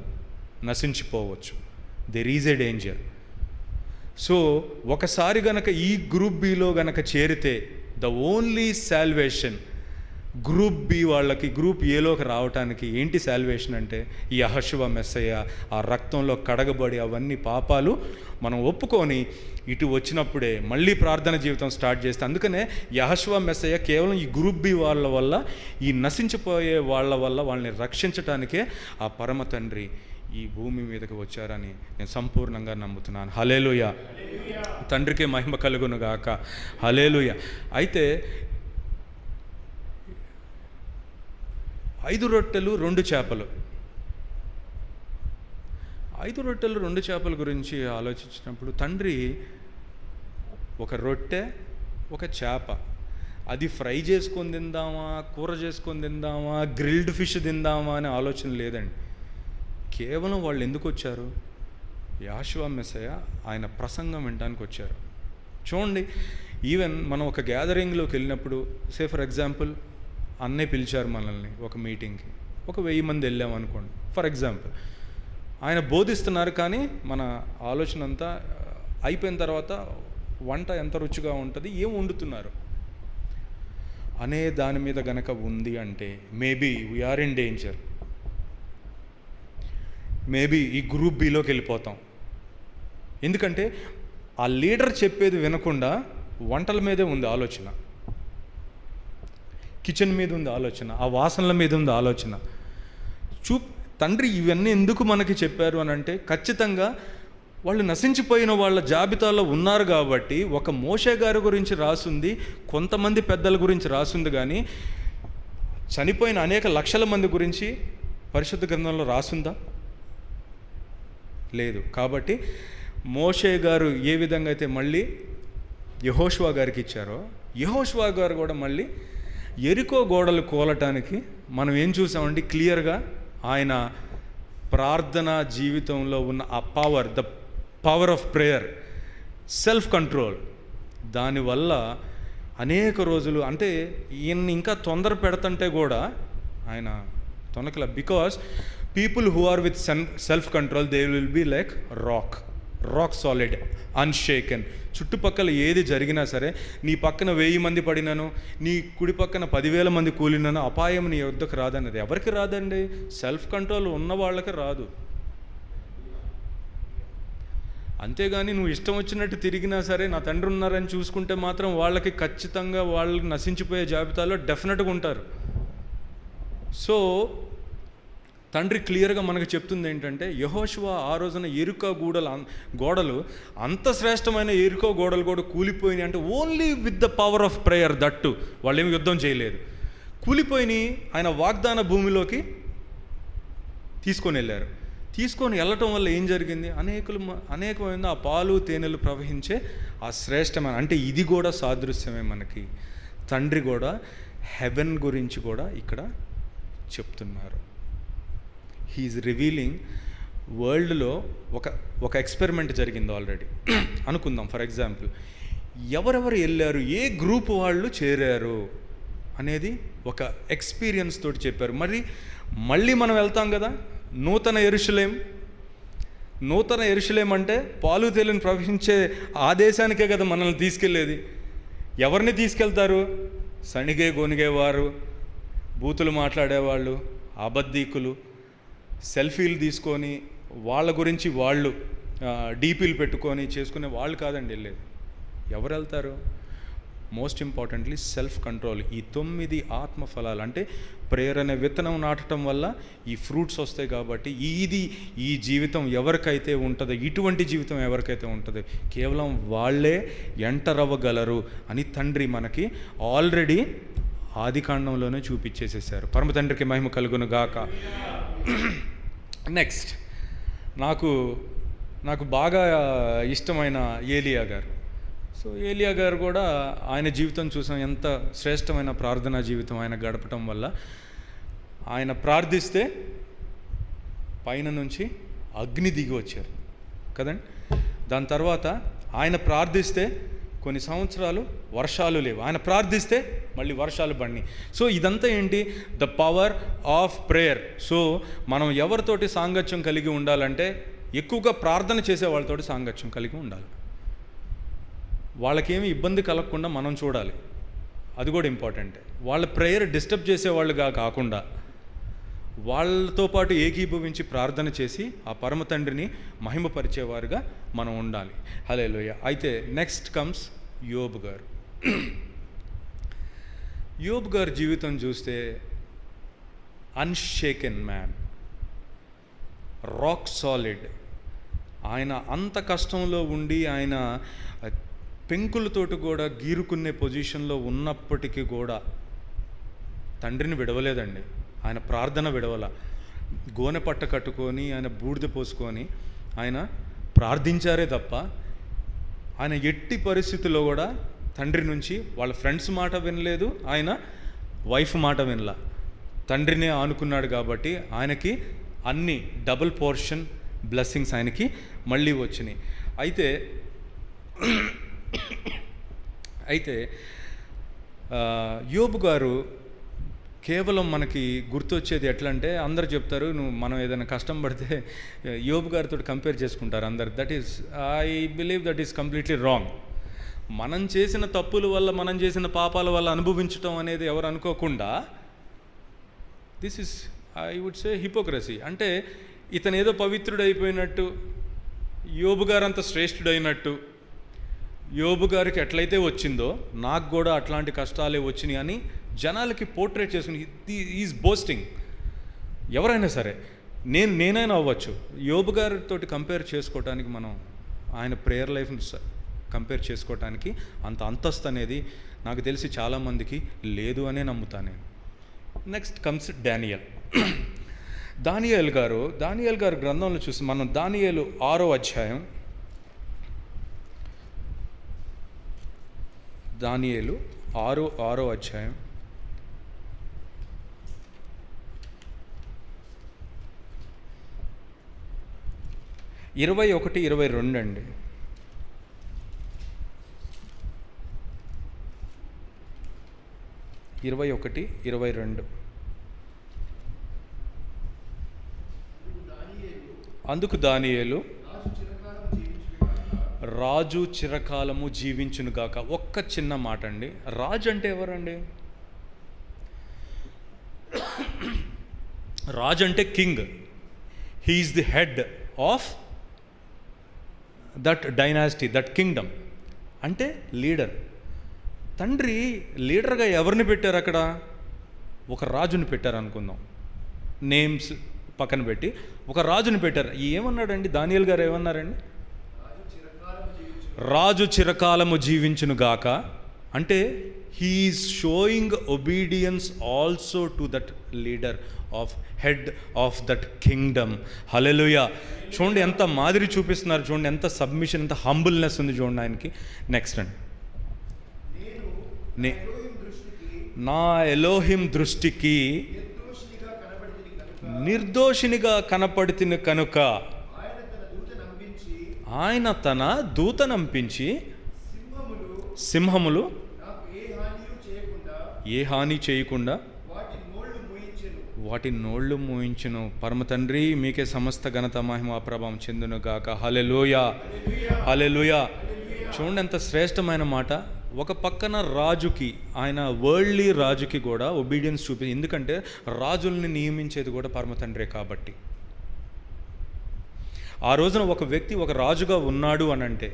నశించిపోవచ్చు. There is a danger. So ఒకసారి గనక ఈ గ్రూప్ బిలో గనక చేరితే the only salvation group B వాళ్ళకి గ్రూప్ ఏలోకి రావటానికి ఏంటి సాల్వేషన్ అంటే ఈ యెహోషువ మెస్సయ్య ఆ రక్తంలో కడగబడి అవన్నీ పాపాలు మనం ఒప్పుకొని ఇటు వచ్చినప్పుడే మళ్ళీ ప్రార్థన జీవితం స్టార్ట్ చేస్తే, అందుకనే యెహోషువ మెస్సయ్య కేవలం ఈ గ్రూప్ బి వాళ్ళ వల్ల, ఈ నశించిపోయే వాళ్ళ వల్ల వాళ్ళని రక్షించటానికే ఆ పరమ తండ్రి ఈ భూమి మీదకి వచ్చారని నేను సంపూర్ణంగా నమ్ముతున్నాను. హల్లెలూయా. తండ్రికే మహిమ కలుగును గాక. హల్లెలూయా. అయితే 5 రొట్టెలు 2 చేపలు, 5 రొట్టెలు 2 చేపల గురించి ఆలోచించినప్పుడు తండ్రి ఒక రొట్టె ఒక చేప, అది ఫ్రై చేసుకొని తిందామా, కూర చేసుకొని తిందామా, గ్రిల్డ్ ఫిష్ తిందామా అనే ఆలోచన లేదండి. కేవలం వాళ్ళు ఎందుకు వచ్చారు? యెహోషువ మెస్సయ్య ఆయన ప్రసంగం వినడానికి వచ్చారు. చూడండి, ఈవెన్ మనం ఒక గ్యాదరింగ్లోకి వెళ్ళినప్పుడు, సే ఫర్ ఎగ్జాంపుల్ అన్నయ్య పిలిచారు మనల్ని ఒక మీటింగ్కి, ఒక 1000 మంది వెళ్ళాం అనుకోండి ఫర్ ఎగ్జాంపుల్. ఆయన బోధిస్తున్నారు, కానీ మన ఆలోచన అంతా అయిపోయిన తర్వాత వంట ఎంత రుచిగా ఉంటుంది, ఏం వండుతున్నారు అనే దాని మీద గనక ఉంది అంటే maybe we are in danger. Maybe ఈ గ్రూప్ బిలోకి వెళ్ళిపోతాం. ఎందుకంటే ఆ లీడర్ చెప్పేది వినకుండా వంటల మీదే ఉంది ఆలోచన, కిచెన్ మీద ఉంది ఆలోచన, ఆ వాసనల మీద ఉంది ఆలోచన. తండ్రి ఇవన్నీ ఎందుకు మనకి చెప్పారు అని అంటే, ఖచ్చితంగా వాళ్ళు నశించిపోయిన వాళ్ళ జాబితాలో ఉన్నారు కాబట్టి. ఒక మోషే గారి గురించి రాసుంది, కొంతమంది పెద్దల గురించి రాసుంది, కానీ చనిపోయిన అనేక లక్షల మంది గురించి పరిశుద్ధ గ్రంథంలో రాసుందా? లేదు. కాబట్టి మోషే గారు ఏ విధంగా అయితే మళ్ళీ యెహోషువ గారికి ఇచ్చారో, యెహోషువ గారు కూడా మళ్ళీ యెరికో గోడలు కూలటానికి మనం ఏం చూసామంటే క్లియర్గా ఆయన ప్రార్థన జీవితంలో ఉన్న ఆ power, the power of prayer, self control, దానివల్ల అనేక రోజులు అంటే ఈయన్ని ఇంకా తొందర పెడుతుంటే కూడా ఆయన తొనకల. Because people who are with self control they will be like rock solid, unshaken. చుట్టుపక్కల ఏది జరిగినా సరే, నీ పక్కన 1000 మంది పడినాను, నీ కుడి పక్కన 10,000 మంది కూలినాను, అపాయం నీ వద్దకు రాదన్నది ఎవరికి రాదండి? సెల్ఫ్ కంట్రోల్ ఉన్న వాళ్ళకి రాదు. అంతేగాని నువ్వు ఇష్టం వచ్చినట్టు తిరిగినా సరే, నా తండ్రి ఉన్నారని చూసుకుంటే మాత్రం వాళ్ళకి ఖచ్చితంగా వాళ్ళకి నశించిపోయే జాబితాలో డెఫినెట్గా ఉంటారు. సో తండ్రి క్లియర్గా మనకు చెప్తుంది ఏంటంటే, యెహోషువ ఆ రోజున యెరికో గోడలు అంత శ్రేష్టమైన యెరికో గోడలు కూడా కూలిపోయినాయి అంటే only with the power of prayer. That వాళ్ళు ఏమి యుద్ధం చేయలేదు, కూలిపోయినాయి. ఆయన వాగ్దాన భూమిలోకి తీసుకొని వెళ్ళారు. తీసుకొని వెళ్ళటం వల్ల ఏం జరిగింది? అనేకమైన ఆ పాలు తేనెలు ప్రవహించే ఆ శ్రేష్టమైన, అంటే ఇది కూడా సాదృశ్యమే మనకి. తండ్రి కూడా హెవెన్ గురించి కూడా ఇక్కడ చెప్తున్నారు. He is revealing. వరల్డ్లో ఒక ఎక్స్పెరిమెంట్ జరిగింది ఆల్రెడీ అనుకుందాం. ఫర్ ఎగ్జాంపుల్, ఎవరెవరు వెళ్ళారు, ఏ గ్రూప్ వాళ్ళు చేరారు అనేది ఒక ఎక్స్పీరియన్స్ తోటి చెప్పారు. మళ్ళీ మనం వెళ్తాం కదా, నూతన యెరూషలేం అంటే పాలు తేనెలు ప్రవహించే ఆ దేశానికే కదా మనల్ని తీసుకెళ్ళేది. ఎవరిని తీసుకెళ్తారు? సణిగే గొనిగేవారు, బూతులు మాట్లాడేవాళ్ళు, అబద్ధీకులు, సెల్ఫీలు తీసుకొని వాళ్ళ గురించి వాళ్ళు డీపీలు పెట్టుకొని చేసుకునే వాళ్ళు కాదండి వెళ్ళేది. ఎవరు వెళ్తారు? Most importantly self control. ఈ 9 ఆత్మఫలాలు అంటే ప్రేయర్ అనే విత్తనం నాటడం వల్ల ఈ ఫ్రూట్స్ వస్తాయి. కాబట్టి ఈ జీవితం ఎవరికైతే ఉంటుందో, ఇటువంటి జీవితం ఎవరికైతే ఉంటుందో కేవలం వాళ్ళే ఎంటర్ అవ్వగలరు అని తండ్రి మనకి ఆల్రెడీ ఆదికాండంలోనే చూపించేసేసారు. పరమ తండ్రికి మహిమ కలుగును గాక. నెక్స్ట్, నాకు బాగా ఇష్టమైన ఏలియా గారు. సో ఏలియా గారు కూడా ఆయన జీవితం చూసాం, ఎంత శ్రేష్టమైన ప్రార్థనా జీవితం ఆయన గడపటం వల్ల. ఆయన ప్రార్థిస్తే పైన నుంచి అగ్ని దిగి వచ్చారు కదండి. దాని తర్వాత ఆయన ప్రార్థిస్తే కొన్ని సంవత్సరాలు వర్షాలు లేవు, ఆయన ప్రార్థిస్తే మళ్ళీ వర్షాలు పడినాయి. సో ఇదంతా ఏంటి? The power of prayer. So మనం ఎవరితోటి సాంగత్యం కలిగి ఉండాలంటే ఎక్కువగా ప్రార్థన చేసే వాళ్ళతోటి సాంగత్యం కలిగి ఉండాలి. వాళ్ళకేమీ ఇబ్బంది కలగకుండా మనం చూడాలి, అది కూడా ఇంపార్టెంట్. వాళ్ళ ప్రేయర్ డిస్టర్బ్ చేసేవాళ్ళుగా కాకుండా వాళ్ళతో పాటు ఏకీభవించి ప్రార్థన చేసి ఆ పరమ తండ్రిని మహిమపరిచేవారుగా మనం ఉండాలి. హల్లెలూయా. అయితే నెక్స్ట్ కమ్స్ యోబు గారు. యోబు గారి జీవితం చూస్తే అన్షేకెన్ మ్యాన్, రాక్ సాలిడ్. ఆయన అంత కష్టంలో ఉండి ఆయన పెంకులతోటి కూడా గీరుకునే పొజిషన్లో ఉన్నప్పటికీ కూడా తండ్రిని విడవలేదండి. ఆయన ప్రార్థన విడవల. గోనె పట్ట కట్టుకొని ఆయన బూడిద పోసుకొని ఆయన ప్రార్థించారే తప్ప ఆయన ఎట్టి పరిస్థితుల్లో కూడా తండ్రి నుంచి వాళ్ళ ఫ్రెండ్స్ మాట వినలేదు, ఆయన వైఫ్ మాట వినలా. తండ్రినే ఆనుకున్నాడు కాబట్టి ఆయనకి అన్ని డబుల్ పోర్షన్ బ్లెస్సింగ్స్ ఆయనకి మళ్ళీ వచ్చినాయి. అయితే యోబు గారు కేవలం మనకి గుర్తొచ్చేది ఎట్లా అంటే, అందరు చెప్తారు మనం ఏదైనా కష్టం పడితే యోబు గారితో కంపేర్ చేసుకుంటారు అందరు. That is, I believe that is completely wrong. మనం చేసిన తప్పుల వల్ల, మనం చేసిన పాపాల వల్ల అనుభవించటం అనేది ఎవరు అనుకోకుండా, this is, I would say, hypocrisy. అంటే ఇతను ఏదో పవిత్రుడైపోయినట్టు, యోబు గారు అంత శ్రేష్ఠుడైనట్టు, యోబు గారికి ఎట్లయితే వచ్చిందో నాకు కూడా అట్లాంటి కష్టాలే వచ్చినాయి అని జనాలకి పోర్ట్రేట్ చేసుకుని ఈజ్ బోస్టింగ్. ఎవరైనా సరే, నేనైనా అవ్వచ్చు. యోబు గారితో కంపేర్ చేసుకోవటానికి, మనం ఆయన ప్రేయర్ లైఫ్ని కంపేర్ చేసుకోవటానికి అంత అంతస్తు అనేది నాకు తెలిసి చాలామందికి లేదు అనే నమ్ముతాను నేను. Next comes Daniel. దానియేలు గారు గ్రంథంలో చూసి మనం దానియేలు 6వ అధ్యాయం, దానియేలు 6వ అధ్యాయం 21-22 అండి. 21-22. అందుకు దానియేలు, రాజు చిరకాలము జీవించునుగాక. ఒక్క చిన్న మాట అండి, రాజు అంటే ఎవరండి? రాజు అంటే king. He is the head of that dynasty, that Kingdom. అంటే లీడర్. తండ్రి లీడర్గా ఎవరిని పెట్టారు అక్కడ? ఒక రాజుని పెట్టారు అనుకుందాం, నేమ్స్ పక్కన పెట్టి ఒక రాజుని పెట్టారు. ఏమన్నాడండి దానియేలు గారు? ఏమన్నారండి? రాజు చిరకాలము జీవించునుగాక. అంటే he is showing obedience also to that leader of head of that kingdom. Hallelujah. చూడండి ఎంత మాదిరి చూపిస్తున్నారు, చూడండి ఎంత సబ్మిషన్, ఎంత హంబుల్నెస్ ఉంది చూడండి ఆయనకి. నెక్స్ట్ అండి, నా ఎలోహిం దృష్టికి నిర్దోషినిగా కనపడితిని కనుక ఆయన తన దూతనంపించి సింహములు ఏ హాని చేయకుండా వాటి నోళ్ళు మూయించును. పరమ తండ్రి మీకే సమస్త ఘనత మహిమ ప్రభావం చెందును గాక. హల్లెలూయా, హల్లెలూయా. చూడండి ఎంత శ్రేష్టమైన మాట. ఒక పక్కన రాజుకి, ఆయన వరల్డ్లీ రాజుకి కూడా ఒబీడియన్స్ చూపి, ఎందుకంటే రాజుల్ని నియమించేది కూడా పరమ తండ్రే కాబట్టి. ఆ రోజున ఒక వ్యక్తి ఒక రాజుగా ఉన్నాడు అని అంటే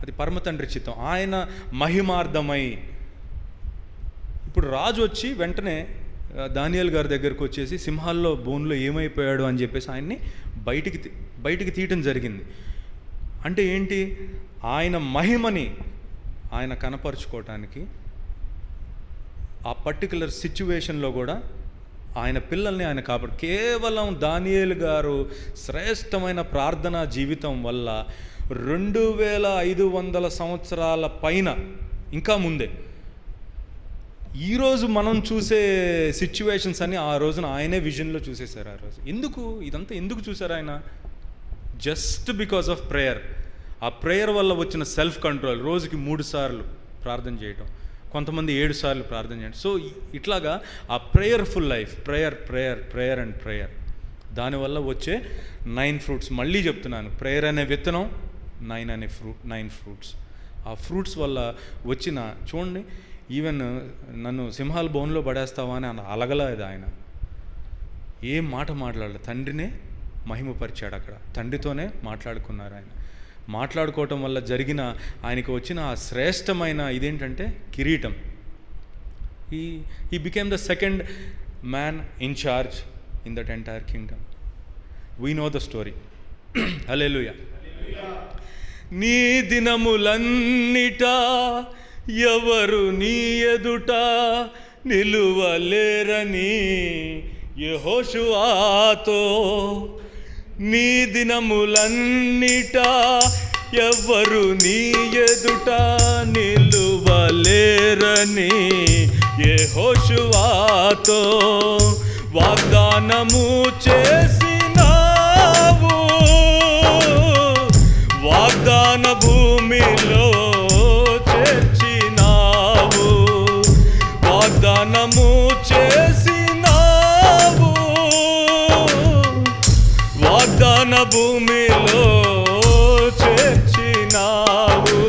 అది పరమ తండ్రి చిత్తం, ఆయన మహిమార్థమై. ఇప్పుడు రాజు వచ్చి వెంటనే దానియేలు గారి దగ్గరకు వచ్చేసి సింహాల్లో బోన్లో ఏమైపోయాడు అని చెప్పేసి ఆయన్ని బయటికి తీయటం జరిగింది. అంటే ఏంటి? ఆయన మహిమని ఆయన కనపరుచుకోవటానికి ఆ పర్టికులర్ సిచ్యువేషన్లో కూడా ఆయన పిల్లల్ని ఆయన కాపాడు. కేవలం దానియేలు గారు శ్రేష్టమైన ప్రార్థనా జీవితం వల్ల 2500 సంవత్సరాల పైన, ఇంకా ముందే, ఈరోజు మనం చూసే సిచ్యువేషన్స్ అని ఆ రోజున ఆయనే విజన్లో చూసేశారు. ఆ రోజు ఇదంతా ఎందుకు చూశారు ఆయన? Just because of prayer. ఆ ప్రేయర్ వల్ల వచ్చిన సెల్ఫ్ కంట్రోల్, రోజుకి 3 సార్లు ప్రార్థన చేయటం, కొంతమంది 7 సార్లు ప్రార్థన చేయడం. సో ఇట్లాగా ఆ prayerful life, prayer prayer prayer and prayer, దానివల్ల వచ్చే 9 ఫ్రూట్స్. మళ్ళీ చెప్తున్నాను, ప్రేయర్ అనే విత్తనం, 9 ఫ్రూట్స్. ఆ ఫ్రూట్స్ వల్ల వచ్చిన, చూడండి, ఈవెన్ నన్ను సింహాల బోన్లో పడేస్తావా అని అలగలేదు ఆయన. ఏం మాట మాట్లాడలేదు, తండ్రినే మహిమపరిచాడు. అక్కడ తండ్రితోనే మాట్లాడుకున్నారు ఆయన. మాట్లాడుకోవటం వల్ల జరిగిన, ఆయనకు వచ్చిన ఆ శ్రేష్టమైన ఇదేంటంటే కిరీటం. He became the second man in charge in that entire kingdom. We know the story. Hallelujah. నీ దినములన్నిట ఎవరు నీ ఎదుట నిలువలేరని యెహోషువతో, నీ దినములన్నిట ఎవ్వరు నీ ఎదుట నిలువలేరని యెహోషువతో వాగ్దానము చేసినావు. వాగ్దాన భూమిలో చేర్చినావు. వాగ్దానము చేసినావు. వాగ్దాన భూమిలో చేర్చినావు.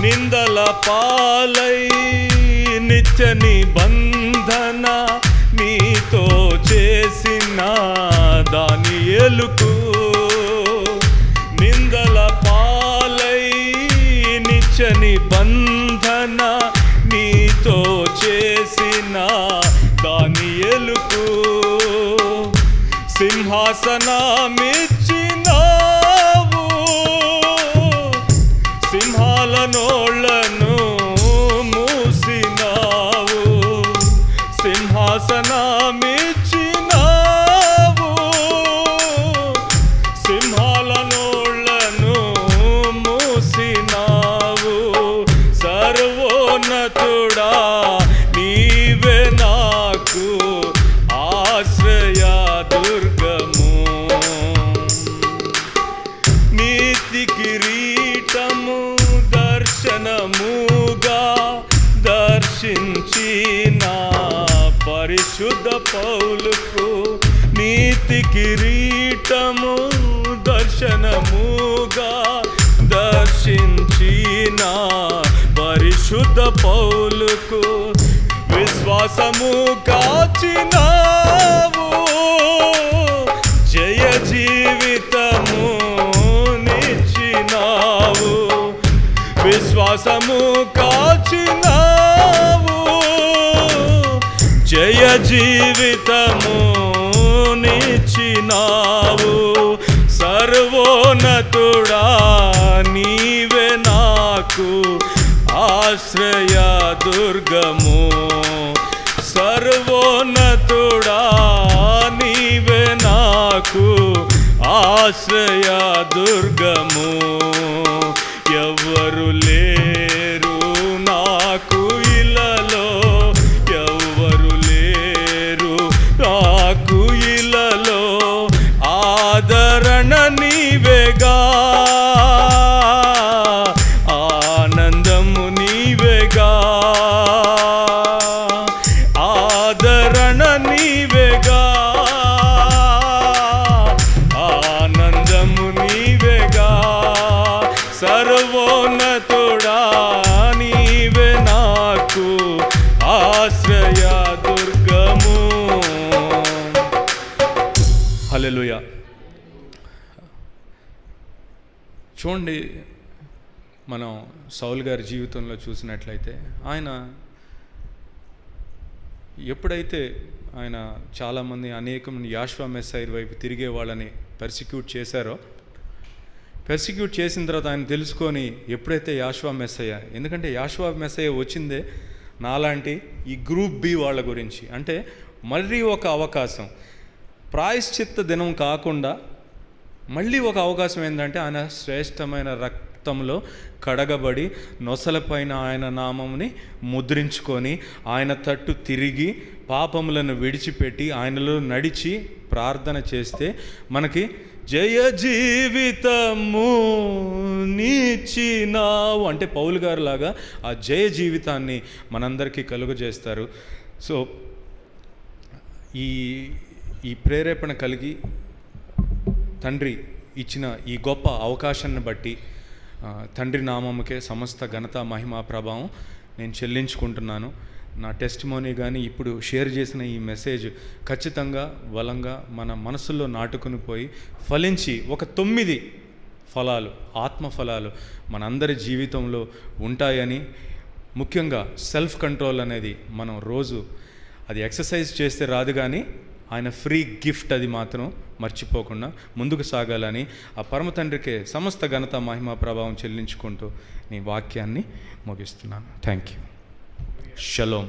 నిందల పాలై నిత్య నిబంధన నీతో చేసిన దానియేలుకు, నిందల పాలై నిత్య నిబంధన నీతో చేసిన దానియేలుకు సింహాసనమిచ్చినావు. సింహాల నోళ్లను మూసినావు. సింహాసనమిచ్చినావు. సింహాల నోళ్లను మూసినావు. సర్వోన్నతుడా నీవే నాకు ఆశ్రయ దుర్గము. నీతి కిరీటము దర్శనముగా దర్శించిన పరిశుద్ధ పౌలుకు, నీతి కిరీటము దర్శనముగా దర్శించిన పరిశుద్ధ పౌలుకు విశ్వాసము కాచినావు. జయ జీవితము నిచ్చినావు. విశ్వాసము కాచినావు. జయ జీవితము నిచ్చినావు. సర్వోన్నతుడా నీవే నాకు ఆశ్రయ దుర్గము. సర్వోన్నతుడా నీవే నాకు ఆశ్రయ దుర్గము. ఎవ్వరు లేరు నాకు ఇలలో, ఎవ్వరు లేరు నాకు ఇలలో. ఆదరణ నీవేగా, ఆనందము నీవేగా. ఆదరణ నీవేగా, ఆనందము నీవేగా. సర్వోన్నతుడా నీవే నాకు ఆశ్రయ దుర్గము. హల్లెలూయా. చూడండి, మనం సౌలు గారి జీవితంలో చూసినట్లయితే ఆయన ఎప్పుడైతే ఆయన చాలామంది అనేకమంది యాష్వా మెస్సైర్ వైపు తిరిగే వాళ్ళని పర్సిక్యూట్ చేశారో, పర్సిక్యూట్ చేసిన తర్వాత ఆయన తెలుసుకొని ఎప్పుడైతే యాష్వా మెస్సయ్య, ఎందుకంటే యాష్వా మెస్సయ్య వచ్చిందే నాలాంటి ఈ గ్రూప్ బి వాళ్ళ గురించి. అంటే మళ్ళీ ఒక అవకాశం, ప్రాయశ్చిత్త దినం కాకుండా మళ్ళీ ఒక అవకాశం ఏంటంటే ఆయన శ్రేష్టమైన రక్తంలో కడగబడి నొసలపైన ఆయన నామముని ముద్రించుకొని ఆయన తట్టు తిరిగి పాపములను విడిచిపెట్టి ఆయనలో నడిచి ప్రార్థన చేస్తే మనకి జయ జీవితము నీచినావు అంటే పౌలు గారు లాగా ఆ జయ జీవితాన్ని మనందరికీ కలుగజేస్తారు. సో ఈ ప్రేరేపణ కలిగి తండ్రి ఇచ్చిన ఈ గొప్ప అవకాశాన్ని బట్టి తండ్రి నామముకే సమస్త ఘనత మహిమ ప్రభావం నేను చెల్లించుకుంటున్నాను. నా టెస్టిమోనీ కానీ ఇప్పుడు షేర్ చేసిన ఈ మెసేజ్ ఖచ్చితంగా బలంగా మన మనసుల్లో నాటుకుని పోయి ఫలించి ఒక 9 ఫలాలు, ఆత్మ ఫలాలు మనందరి జీవితంలో ఉంటాయని, ముఖ్యంగా సెల్ఫ్ కంట్రోల్ అనేది మనం రోజు అది ఎక్సర్సైజ్ చేస్తే రాదు, కానీ ఆయన ఫ్రీ గిఫ్ట్ అది మాత్రం మర్చిపోకుండా ముందుకు సాగాలని ఆ పరమ తండ్రికే సమస్త ఘనత మహిమ ప్రభావం చెల్లించుకుంటూ నీ వాక్యాన్ని ముగిస్తున్నాను. Thank you. షలోమ్.